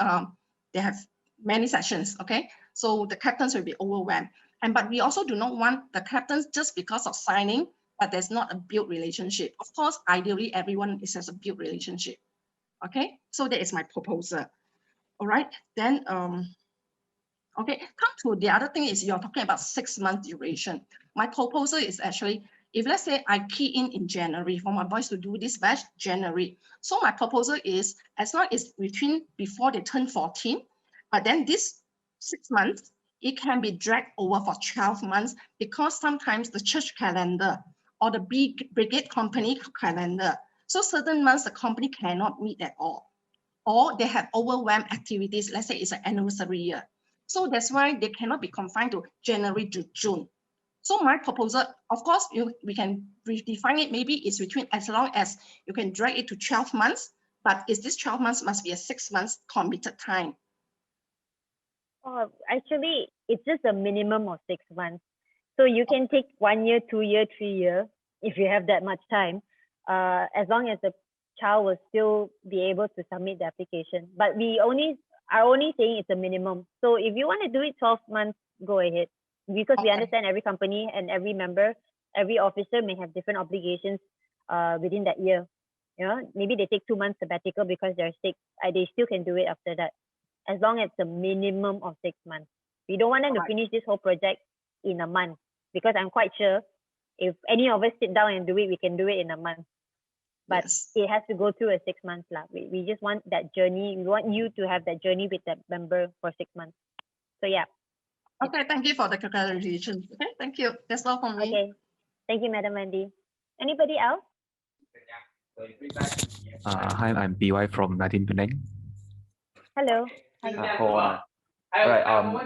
they have many sessions, okay? So the captains will be overwhelmed. But we also do not want the captains just because of signing, but there's not a built relationship. Of course, ideally, everyone has a built relationship, okay? So that is my proposal. All right, then, okay, come to the other thing is you're talking about 6 month duration. My proposal is actually, if let's say I key in January for my boys to do this batch, January. So my proposal is, as long as before they turn 14, but then this 6 months, it can be dragged over for 12 months, because sometimes the church calendar or the big brigade company calendar, so certain months the company cannot meet at all, or they have overwhelmed activities. Let's say it's an anniversary year. So that's why they cannot be confined to January to June. So my proposal, of course, we can redefine it. Maybe it's between, as long as you can drag it to 12 months, but is this 12 months must be a 6 months committed time? Actually, it's just a minimum of 6 months. So you can take 1 year, 2 year, 3 year, if you have that much time, as long as the child will still be able to submit the application. But we are only saying it's a minimum. So if you want to do it 12 months, go ahead. Because we understand every company and every member, every officer may have different obligations within that year. Maybe they take 2 months sabbatical because they're sick. They still can do it after that. as long as it's a minimum of 6 months. We don't want them to Alright. finish this whole project in a month, because I'm quite sure if any of us sit down and do it, we can do it in a month. But Yes. it has to go through a 6 months. We just want that journey. We want you to have that journey with that member for 6 months. So yeah. Okay, thank you for the clarification. Okay, thank you. That's all from me. Okay. Thank you, Madam Wendy. Anybody else? Hi, I'm BY from 19 Penang. Hello. Hi. Right.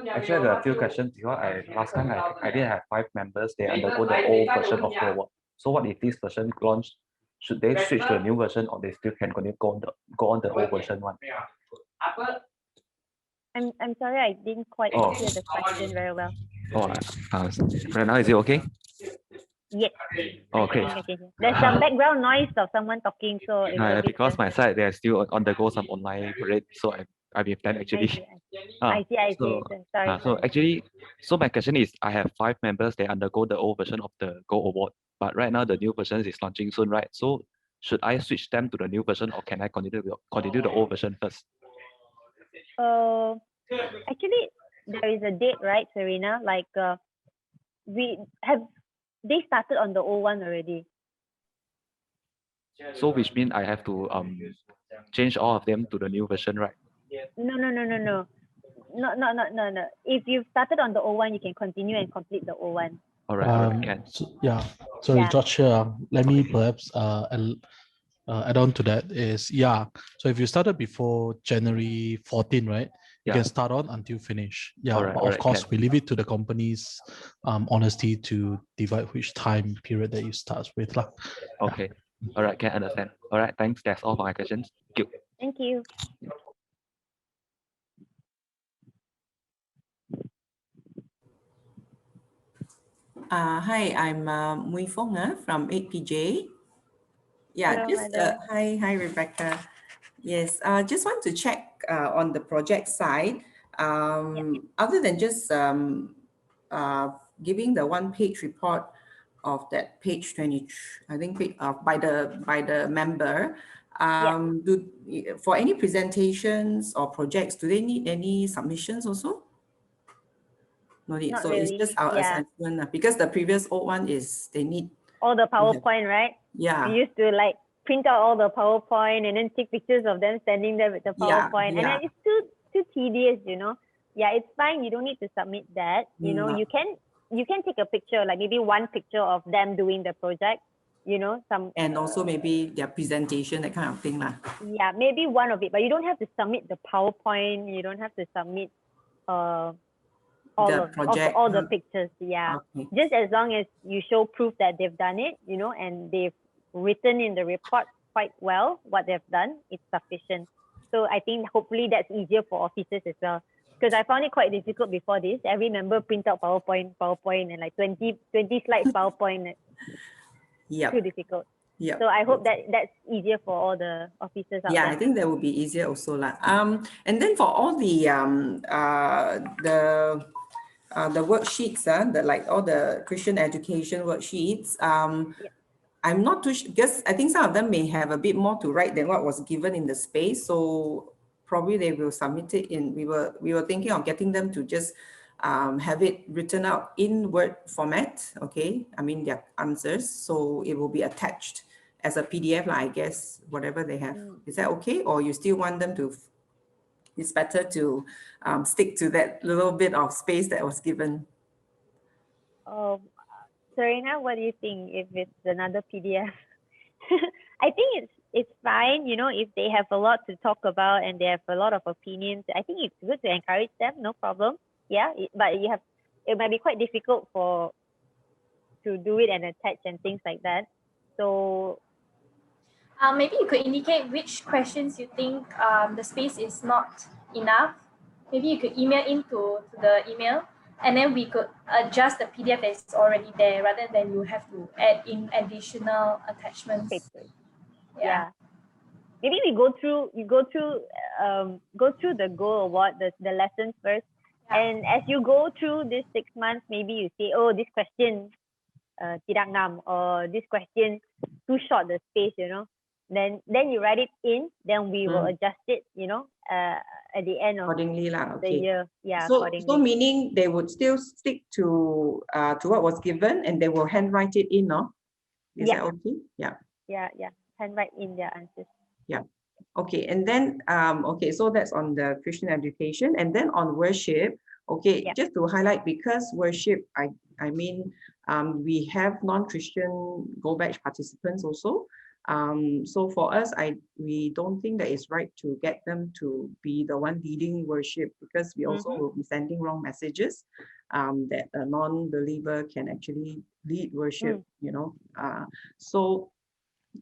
Actually, there are a few questions because last time I did have 5 members. They undergo the old version of the award. So what if this version launched? Should they switch to a new version, or they still can continue go on the old version one? I'm sorry, I didn't quite hear the question very well. Right now is it okay? Yes. Okay. There's some background noise of someone talking, so it's a bit Because my side they are still undergo some online parade, so I'm with them actually. I see. So Sorry. actually, so my question is, I have 5 members. They undergo the old version of the Go Award, but right now the new version is launching soon, right? So should I switch them to the new version, or can I continue the old version first? Actually, there is a date, right, Serena? Like they started on the old one already. So which means I have to change all of them to the new version, right? No. No. If you've started on the old one, you can continue and complete the old one. All right, can. Sorry, Yeah. George here. Let me perhaps add on to that is, so if you started before January 14, right, you can start on until finish. But of course, we leave it to the company's honesty to divide which time period that you start with. Okay. All right, can understand. All right, thanks. That's all for my questions. Thank you. Hi, I'm Mui Fong from 8PJ. Yeah, Hello, hi, Rebecca. Yes, just want to check on the project side. Other than just giving the one-page report of that page 20, I think by the member. For any presentations or projects, do they need any submissions also? No need. Not So really. it's just our assessment because the previous old one is they need all the PowerPoint, right? Yeah. We used to like print out all the PowerPoint and then take pictures of them standing there with the PowerPoint, and then it's too tedious, you know. Yeah, it's fine. You don't need to submit that. You know, you can take a picture, like maybe one picture of them doing the project. You know, and also maybe their presentation, that kind of thing, lah. Yeah, maybe one of it, but you don't have to submit the PowerPoint. You don't have to submit all the pictures. Yeah, just as long as you show proof that they've done it, you know, and they've written in the report quite well what they've done, it's sufficient. So I think hopefully that's easier for officers as well, because I found it quite difficult before this. Every member print out PowerPoint and like 20 slides PowerPoint. Too difficult. Yeah. So I hope that's easier for all the officers out there. I think that would be easier also, lah. And then for all the worksheets, like all the Christian education worksheets, I'm not too sure, because I think some of them may have a bit more to write than what was given in the space. So probably they will submit it in. We were thinking of getting them to just have it written out in Word format. Okay, I mean their answers, so it will be attached as a PDF, I guess, whatever they have. Is that okay, or you still want them to? It's better to stick to that little bit of space that was given. Serena, what do you think if it's another PDF? I think it's fine, you know, if they have a lot to talk about and they have a lot of opinions. I think it's good to encourage them, no problem. Yeah, but it might be quite difficult to do it and attach and things like that. So maybe you could indicate which questions you think the space is not enough. Maybe you could email into the email, and then we could adjust the PDF that's already there rather than you have to add in additional attachments. Yeah. Maybe we go through the Go Award, the lessons first. And as you go through this 6 months, maybe you say, oh, this question tidak ngam, or this question too short the space, you know. Then you write it in, then we will adjust it, you know, at the end of accordingly lah. the Okay. year. Yeah, So accordingly. meaning they would still stick to what was given, and they will handwrite it in, no? Is that okay? Yeah. Yeah. Handwrite in their answers. Yeah. Okay. And then okay, so that's on the Christian education, and then on worship. Okay, just to highlight, because worship, I mean, we have non-Christian Go Batch participants also. So for us, we don't think that it's right to get them to be the one leading worship, because we also will be sending wrong messages that a non-believer can actually lead worship, you know. So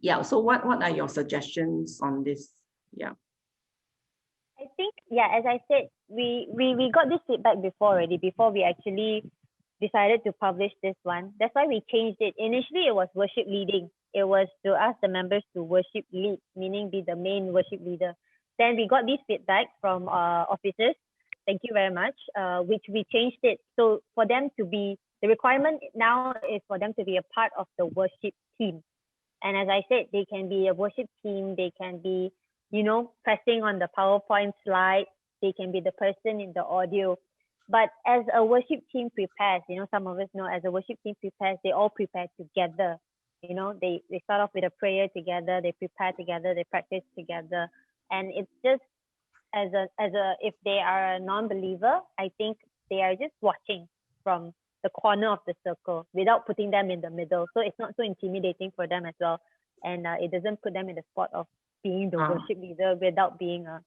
yeah, so what are your suggestions on this? Yeah. I think, as I said, we got this feedback before already, before we actually decided to publish this one. That's why we changed it. Initially, it was worship leading. It was to ask the members to worship lead, meaning be the main worship leader. Then we got this feedback from officers. Thank you very much, which we changed it. So for them to be, the requirement now is for them to be a part of the worship team. And as I said, they can be a worship team. They can be, pressing on the PowerPoint slide. They can be the person in the audio. But as a worship team prepares, some of us know, as a worship team prepares, they all prepare together. They start off with a prayer together. They prepare together. They practice together. And it's just if they are a non-believer, I think they are just watching from the corner of the circle without putting them in the middle. So it's not so intimidating for them as well. And it doesn't put them in the spot of being the worship leader without being a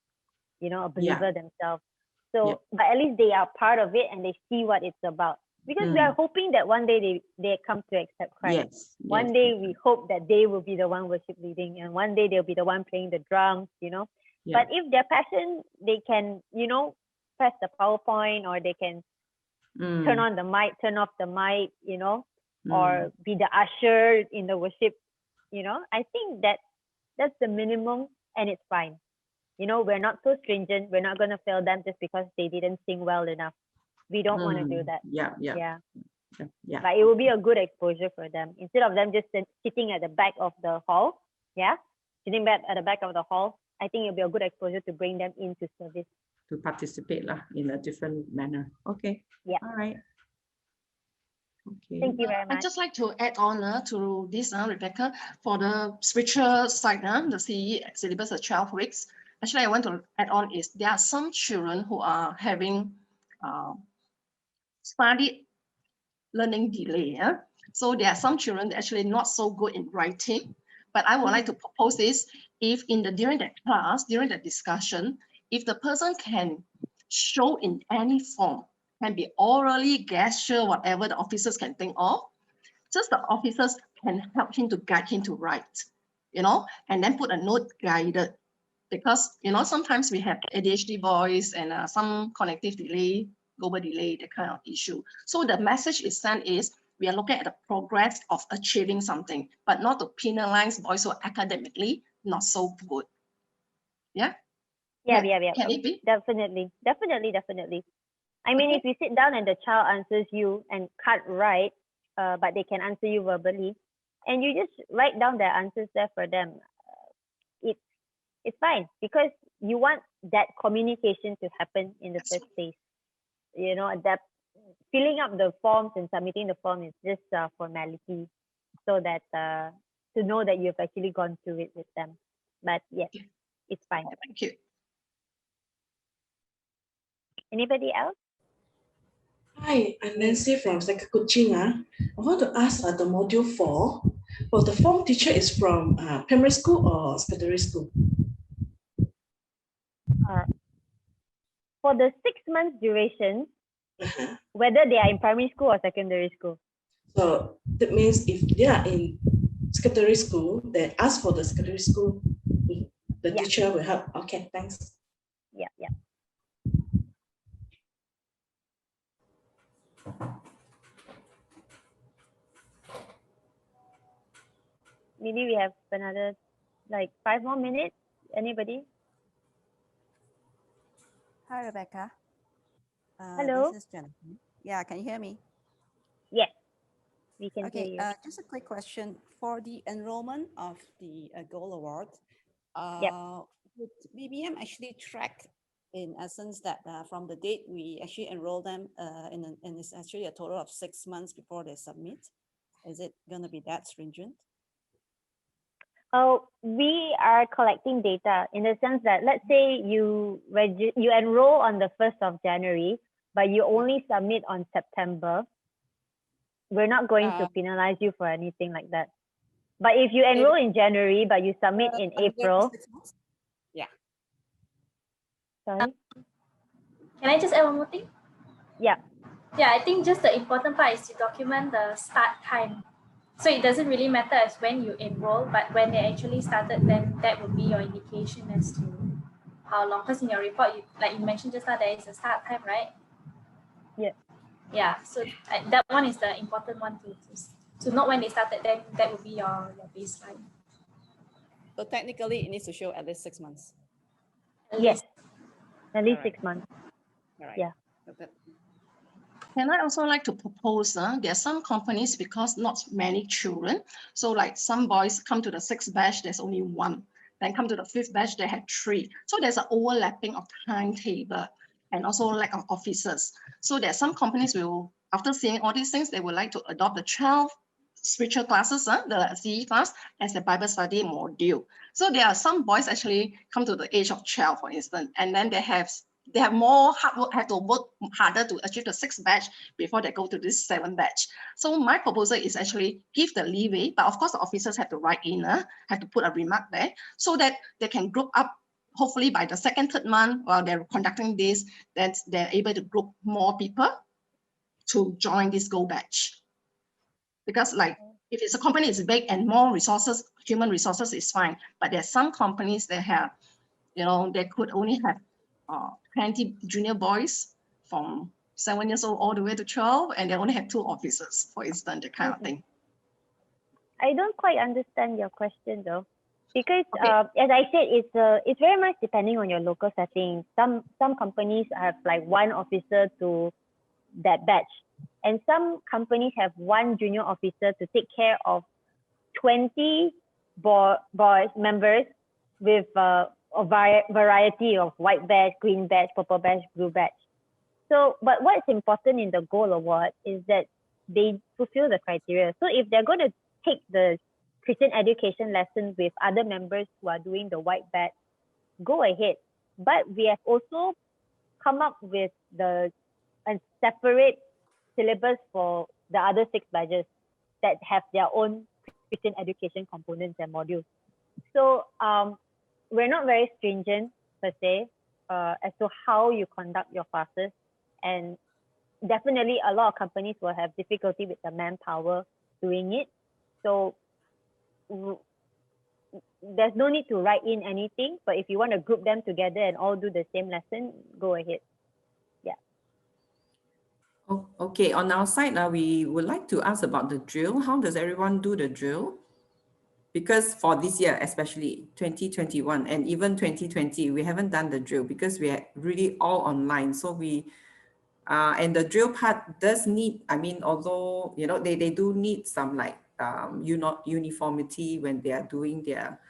believer themselves. So, but at least they are part of it and they see what it's about. Because we are hoping that one day they come to accept Christ. One day we hope that they will be the one worship leading, and one day they'll be the one playing the drums, But if their passion, they can, press the PowerPoint, or they can turn on the mic, turn off the mic, or be the usher in the worship, I think that's the minimum, and it's fine. We're not so stringent. We're not going to fail them just because they didn't sing well enough. We don't want to do that. Yeah. But it will be a good exposure for them. Instead of them just sitting at the back of the hall, sitting back at the back of the hall, I think it'll be a good exposure to bring them into service. To participate in a different manner. Okay. Yeah. All right. Okay. Thank you very much. I'd just like to add on to this, Rebecca, for the spiritual side, the CE syllabus of 12 weeks. Actually, I want to add on is there are some children who are having study learning delay. So there are some children that actually not so good in writing. But I would like to propose this, if during the class, during the discussion, if the person can show in any form, can be orally, gesture, whatever the officers can think of, just the officers can help him to guide him to write, and then put a note guided. Because, sometimes we have ADHD boys and some cognitive delay, global delay, that kind of issue. So the message is sent is, we are looking at the progress of achieving something, but not to penalize boys who are academically not so good. Yeah? Yeah. Can it be? Definitely. I mean, if you sit down and the child answers you and can't write, but they can answer you verbally, and you just write down their answers there for them, it's fine, because you want that communication to happen in the first place. That filling up the forms and submitting the form is just formality, so that to know that you've actually gone through it with them. But yes, it's fine. Thank you. Anybody else? Hi, I'm Nancy from Kuching. I want to ask the module 4. Well, the form teacher is from primary school or secondary school? For the 6 months duration, whether they are in primary school or secondary school. So that means if they are in secondary school, then ask for the secondary school, the teacher will help. Okay, thanks. Yeah. Maybe we have another 5 more minutes. Anybody? Hi, Rebecca. Hello. This is Jennifer. Yeah, can you hear me? Yes, we can hear you. Just a quick question. For the enrollment of the Gold Award, would BBM actually track in essence that from the date we actually enroll them and it's actually a total of 6 months before they submit? Is it going to be that stringent? Oh, we are collecting data in the sense that, let's say you enroll on the 1st of January, but you only submit on September. We're not going to penalize you for anything like that. But if you enroll in January, but you submit in April. Yeah. Sorry? Can I just add one more thing? Yeah. Yeah, I think just the important part is to document the start time. So it doesn't really matter as when you enroll, but when they actually started, then that would be your indication as to how long. Because in your report, like you mentioned just now, there is a start time, right? Yeah. Yeah, so that one is the important one to note when they started, then that would be your baseline. So technically, it needs to show at least 6 months. Yes, at least 6 months. All right. Yeah. Can I also like to propose, there are some companies because not many children. So like some boys come to the 6th batch, there's only 1. Then come to the 5th batch, they have 3. So there's an overlapping of timetable and also lack of officers. So there are some companies will, after seeing all these things, they would like to adopt the 12 spiritual classes, the CE class, as a Bible study module. So there are some boys actually come to the age of 12, for instance, and then they have more hard work, have to work harder to achieve the 6th batch before they go to this 7th batch. So my proposal is actually give the leeway, but of course the officers have to write in, have to put a remark there, so that they can group up. Hopefully by the 2nd, 3rd month while they're conducting this, that they're able to group more people to join this Go batch. Because like, if it's a company is big and more resources, human resources is fine. But there's some companies that have, they could only have 20 junior boys from 7 years old all the way to 12, and they only have 2 officers, for instance, that kind of thing. I don't quite understand your question though, because as I said, it's very much depending on your local setting. Some companies have like 1 officer to that batch, and some companies have 1 junior officer to take care of 20 boys members with a variety of white badge, green badge, purple badge, blue badge. So, but what's important in the Gold Award is that they fulfill the criteria. So if they're going to take the Christian education lessons with other members who are doing the white badge, go ahead. But we have also come up with a separate syllabus for the other 6 badges that have their own Christian education components and modules. So we're not very stringent per se as to how you conduct your classes, and definitely a lot of companies will have difficulty with the manpower doing it. So there's no need to write in anything, but if you want to group them together and all do the same lesson, go ahead. Yeah. Oh, okay, on our side, we would like to ask about the drill. How does everyone do the drill? Because for this year, especially 2021 and even 2020, we haven't done the drill because we are really all online. So and the drill part does need, I mean, although, they do need some like, uniformity when they are doing their,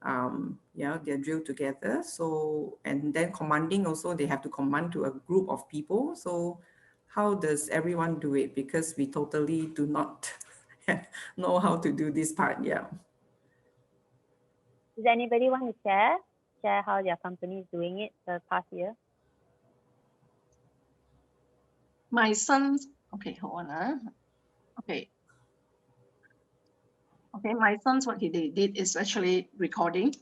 their drill together. So, and then commanding also, they have to command to a group of people. So how does everyone do it? Because we totally do not know how to do this part. Yeah. Does anybody want to share how their company is doing it the past year? My son's, okay, hold on. Okay, my son's, what he did is actually recording.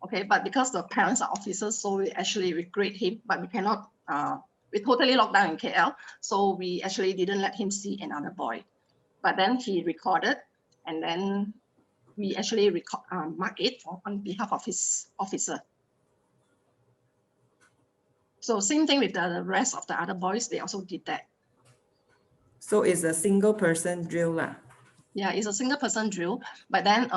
Okay, but because the parents are officers, so we grade him, but we cannot, we totally locked down in KL. So we actually didn't let him see another boy. But then he recorded, and then we actually mark it on behalf of his officer. So same thing with the rest of the other boys, they also did that. So it's a single person drill lah. Yeah, it's a single person drill, but then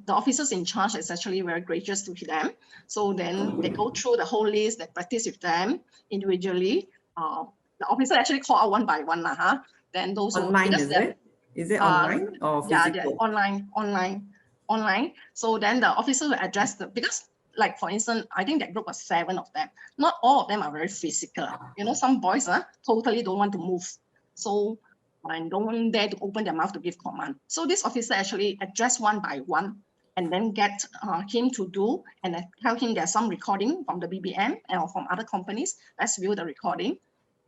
the officers in charge is actually very gracious to them. So then they go through the whole list, they practice with them individually. The officer actually call out one by one. Then those online, is it? Is it online or physical? Yeah, online. So then the officer will address because like for instance, I think that group was 7 of them. Not all of them are very physical. You know, some boys totally don't want to move. So, and don't dare to open their mouth to give command. So this officer actually addressed one by one and then get him to do and tell him there's some recording from the BBM or from other companies. Let's view the recording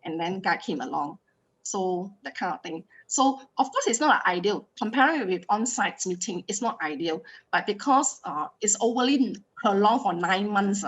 and then guide him along. So that kind of thing. So of course it's not ideal. Comparing with on-site meeting, it's not ideal. But because it's overly prolonged for 9 months,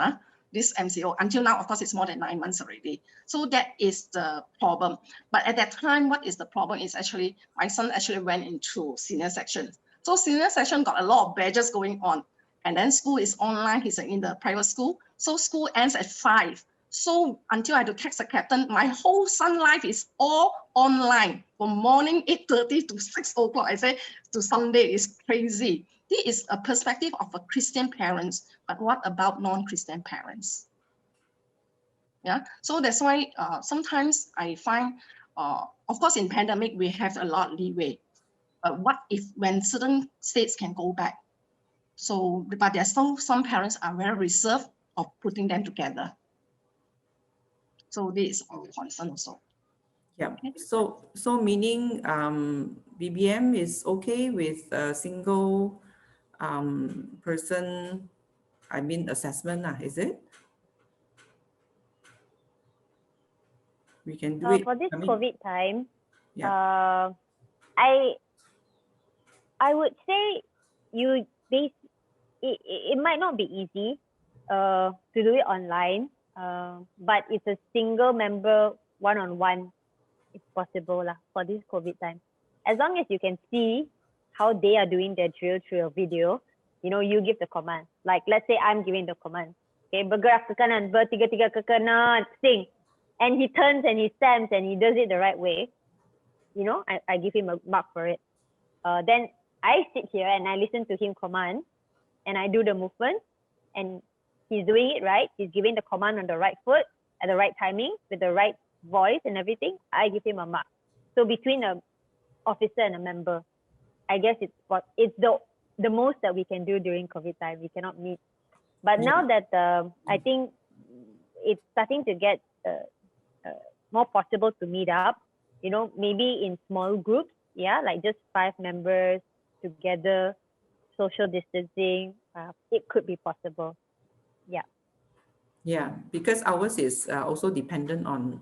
this MCO, until now, of course, it's more than 9 months already. So that is the problem. But at that time, what is the problem is actually, my son actually went into senior section. So senior section got a lot of badges going on. And then school is online, he's in the private school. So school ends at 5. So until I had to text the captain, my whole son life is all online from morning 8:30 to 6 o'clock. I say to Sunday is crazy. This is a perspective of a Christian parents, but what about non-Christian parents? Yeah, so that's why sometimes I find, of course, in pandemic we have a lot of leeway. But what if when certain states can go back? So, but there's still some parents are very reserved of putting them together. So this is our concern also. Yeah. So meaning BBM is okay with a single person, I mean assessment, is it? We can do it for this COVID time. Yeah. I would say it might not be easy to do it online, but it's a single member one-on-one. It's possible for this COVID time. As long as you can see how they are doing their drill through a video, you know, you give the command. Like, let's say I'm giving the command. Okay, bergerak ke kanan, bertiga-tiga ke kanan, sing. And he turns and he stands and he does it the right way. You know, I give him a mark for it. Then I sit here and I listen to him command and I do the movement and he's doing it right. He's giving the command on the right foot at the right timing with the right voice and everything. I give him a mark. So between an officer and a member, I guess it's the most that we can do during COVID time. We cannot meet. But now that I think it's starting to get more possible to meet up, you know, maybe in small groups, like just 5 members together, social distancing, it could be possible. Yeah, because ours is also dependent on,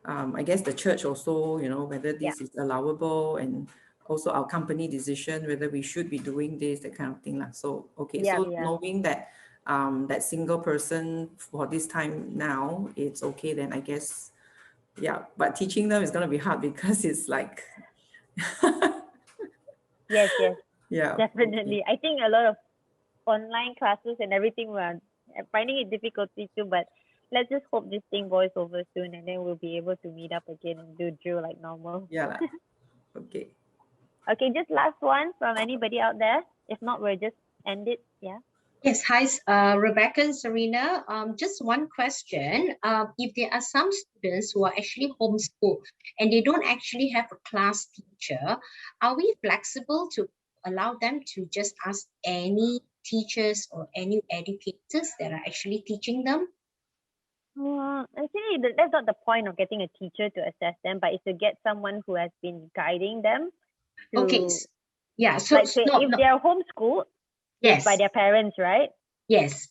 I guess the church also, you know, whether this is allowable, and also our company decision, whether we should be doing this, that kind of thing. So, okay, knowing that that single person for this time now, it's okay, then I guess, but teaching them is going to be hard because it's like... Yes, yeah, definitely. Okay. I think a lot of online classes and everything, we're finding it difficult too, but let's just hope this thing goes over soon and then we'll be able to meet up again and do drill like normal. Yeah. Okay. Okay, just last one from anybody out there. If not, we'll just end it. Yeah. Yes, hi, Rebecca and Serena. Just one question. If there are some students who are actually homeschooled and they don't actually have a class teacher, are we flexible to allow them to just ask any teachers or any educators that are actually teaching them? Actually, that's not the point of getting a teacher to assess them, but it's to get someone who has been guiding them. Okay. Yeah. So, like, if they are homeschooled, yes, by their parents, right? Yes.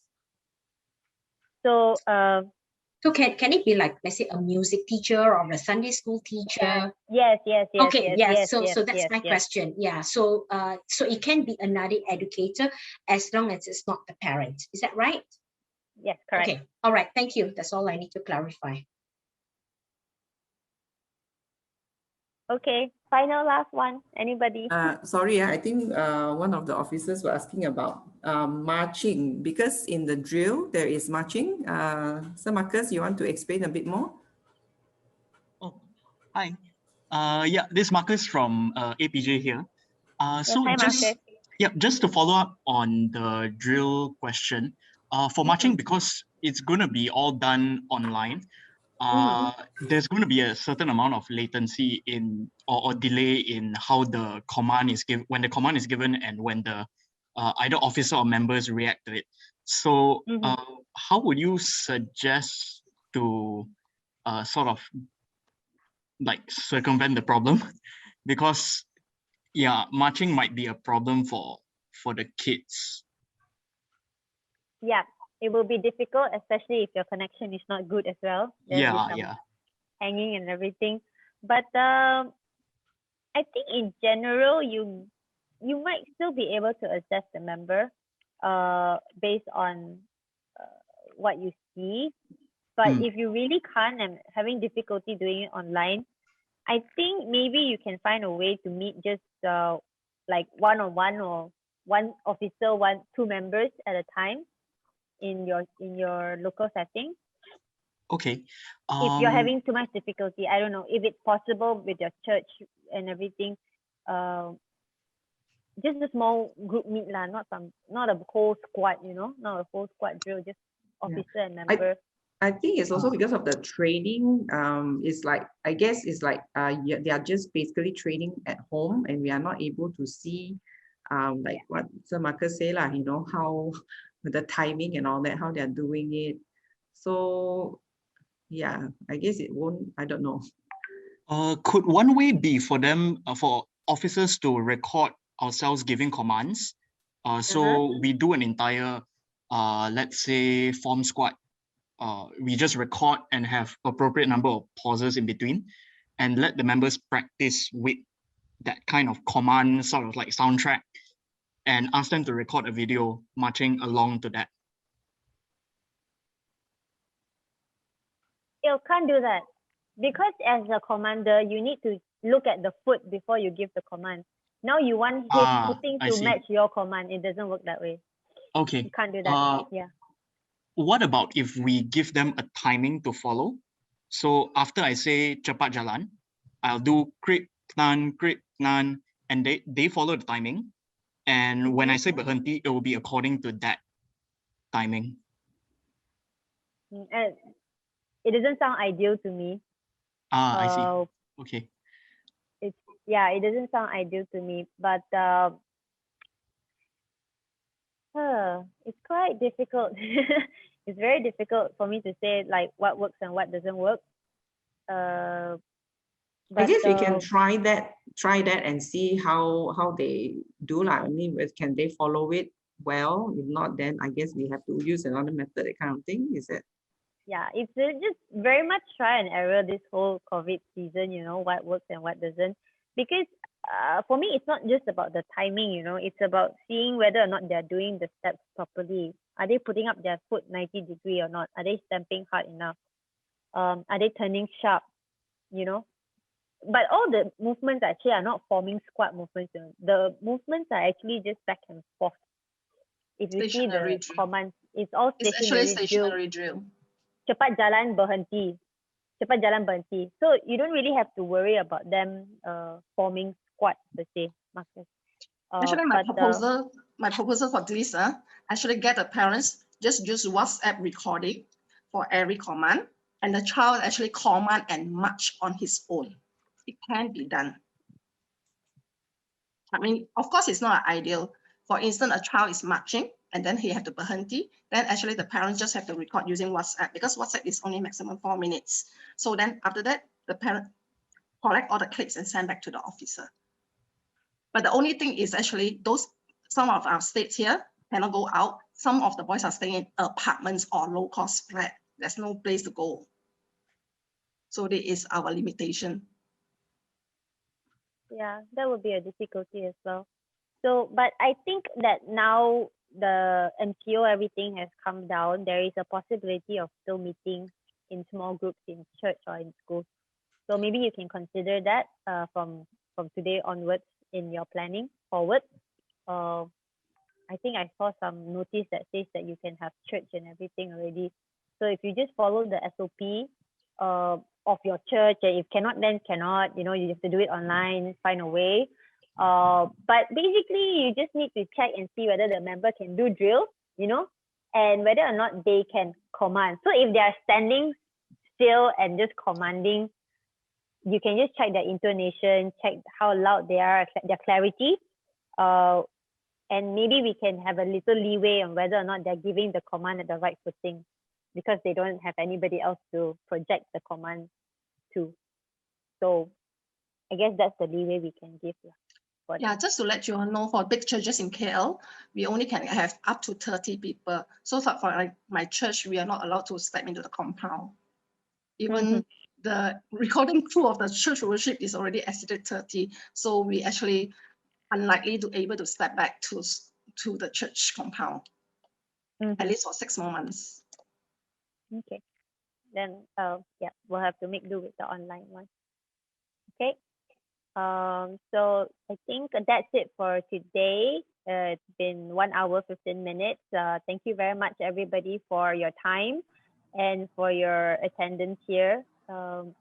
So, so can it be like, let's say, a music teacher or a Sunday school teacher? Yes. Okay, yes. So that's my question. Yeah. So so it can be another educator as long as it's not the parent. Is that right? Yes, correct. Okay. All right. Thank you. That's all I need to clarify. Okay. Final last one. Anybody? Sorry, I think one of the officers were asking about marching, because in the drill there is marching. Sir Marcus, you want to explain a bit more? Oh, hi. Yeah, this is Marcus from APJ here. So hi, just to follow up on the drill question, for marching, because it's going to be all done online, there's going to be a certain amount of latency in or delay in how the command is given, when the command is given and when the either officer or members react to it. So how would you suggest to sort of like circumvent the problem? Because yeah, marching might be a problem for the kids. Yeah, it will be difficult, especially if your connection is not good as well. Yeah. Hanging and everything. But I think in general, you might still be able to assess the member based on what you see. But if you really can't and having difficulty doing it online, I think maybe you can find a way to meet just like one-on-one or one officer, two members at a time in your local setting. Okay. If you're having too much difficulty, I don't know if it's possible with your church and everything. Just a small group meet lah, not a whole squad, not a whole squad drill, just officer and member. I think it's also because of the training. It's like, I guess it's like they are just basically training at home, and we are not able to see like what Sir Marcus say lah, how the timing and all that, how they're doing it. So yeah, I guess it won't, I don't know. Could one way be for them, for officers to record ourselves giving commands? So we do an entire, let's say, form squad. We just record and have appropriate number of pauses in between and let the members practice with that kind of command, sort of like soundtrack, and ask them to record a video marching along to that. You can't do that because as a commander, you need to look at the foot before you give the command. Now you want his footing to match your command. It doesn't work that way. Okay. You can't do that. Yeah. What about if we give them a timing to follow? So after I say cepat jalan, I'll do krik nan, and they follow the timing. And when I say berhenti, it will be according to that timing. It doesn't sound ideal to me. I see. Okay. It doesn't sound ideal to me, but it's quite difficult. It's very difficult for me to say like what works and what doesn't work. I guess we can try that and see how they do. Like, I mean, can they follow it well? If not, then I guess we have to use another method, that kind of thing. Is it? Yeah, it's just very much try and error this whole COVID season, what works and what doesn't. Because for me, it's not just about the timing, it's about seeing whether or not they're doing the steps properly. Are they putting up their foot 90 degrees or not? Are they stamping hard enough? Are they turning sharp, But all the movements actually are not forming squat movements. The movements are actually just back and forth. If you see the commands, it's all stationary drill. Cepat jalan berhenti. Cepat jalan berhenti. So you don't really have to worry about them forming squat per se, Marcus. Actually, my proposal for this, actually get the parents just use WhatsApp recording for every command, and the child actually command and march on his own. It can be done. I mean, of course, it's not ideal. For instance, a child is marching and then he have to berhenti. Then actually the parents just have to record using WhatsApp because WhatsApp is only maximum 4 minutes. So then after that, the parent collect all the clips and send back to the officer. But the only thing is actually some of our states here cannot go out. Some of the boys are staying in apartments or low-cost flat. There's no place to go. So this is our limitation. Yeah, that would be a difficulty as well. So, but I think that now the MCO, everything has come down. There is a possibility of still meeting in small groups in church or in school. So maybe you can consider that from today onwards in your planning forward. I think I saw some notice that says that you can have church and everything already. So if you just follow the SOP of your church, and if cannot, then cannot, you have to do it online, find a way. But basically, you just need to check and see whether the member can do drills, and whether or not they can command. So if they are standing still and just commanding, you can just check their intonation, check how loud they are, their clarity. And maybe we can have a little leeway on whether or not they're giving the command at the right footing, because they don't have anybody else to project the command to. So I guess that's the leeway we can give. Yeah, just to let you all know, for big churches in KL, we only can have up to 30 people. So for like my church, we are not allowed to step into the compound. Even the recording crew of the church worship is already exceeded 30. So we actually unlikely to able to step back to the church compound, at least for 6 more months. Okay. Then yeah, we'll have to make do with the online one. Okay. So I think that's it for today. It's been 1 hour, 15 minutes. Thank you very much, everybody, for your time and for your attendance here.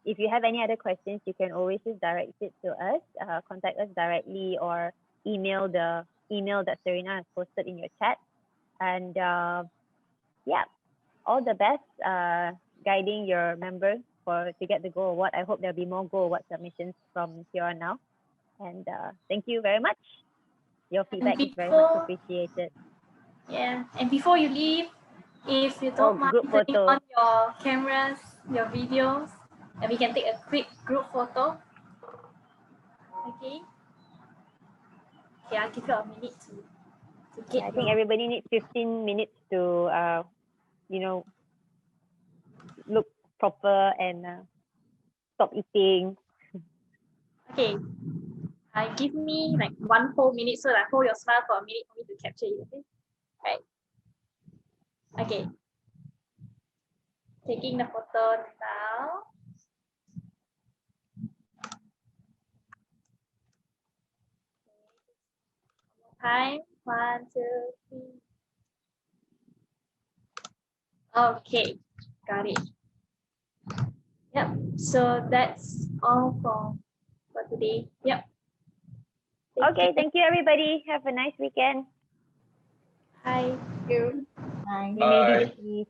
If you have any other questions, you can always just direct it to us, contact us directly, or email the email that Serena has posted in your chat. And yeah, all the best guiding your members to get the Go Award. I hope there'll be more Go Award submissions from here on now. And thank you very much. Your feedback is very much appreciated. Yeah, and before you leave, if you don't mind turning on your cameras, your videos, and we can take a quick group photo. Okay. Okay, I'll give you a minute to get. I think everybody needs 15 minutes to, you know, look proper and stop eating. Okay. Give me like 1 whole minute, so that hold your smile for a minute for me to capture it. Okay. Right. Okay. Taking the photo now. Time. 1, 2, 3. Okay, got it. Yep. So that's all for today. Yep. Okay, thank you, everybody. Have a nice weekend. Bye. Thank you. Bye.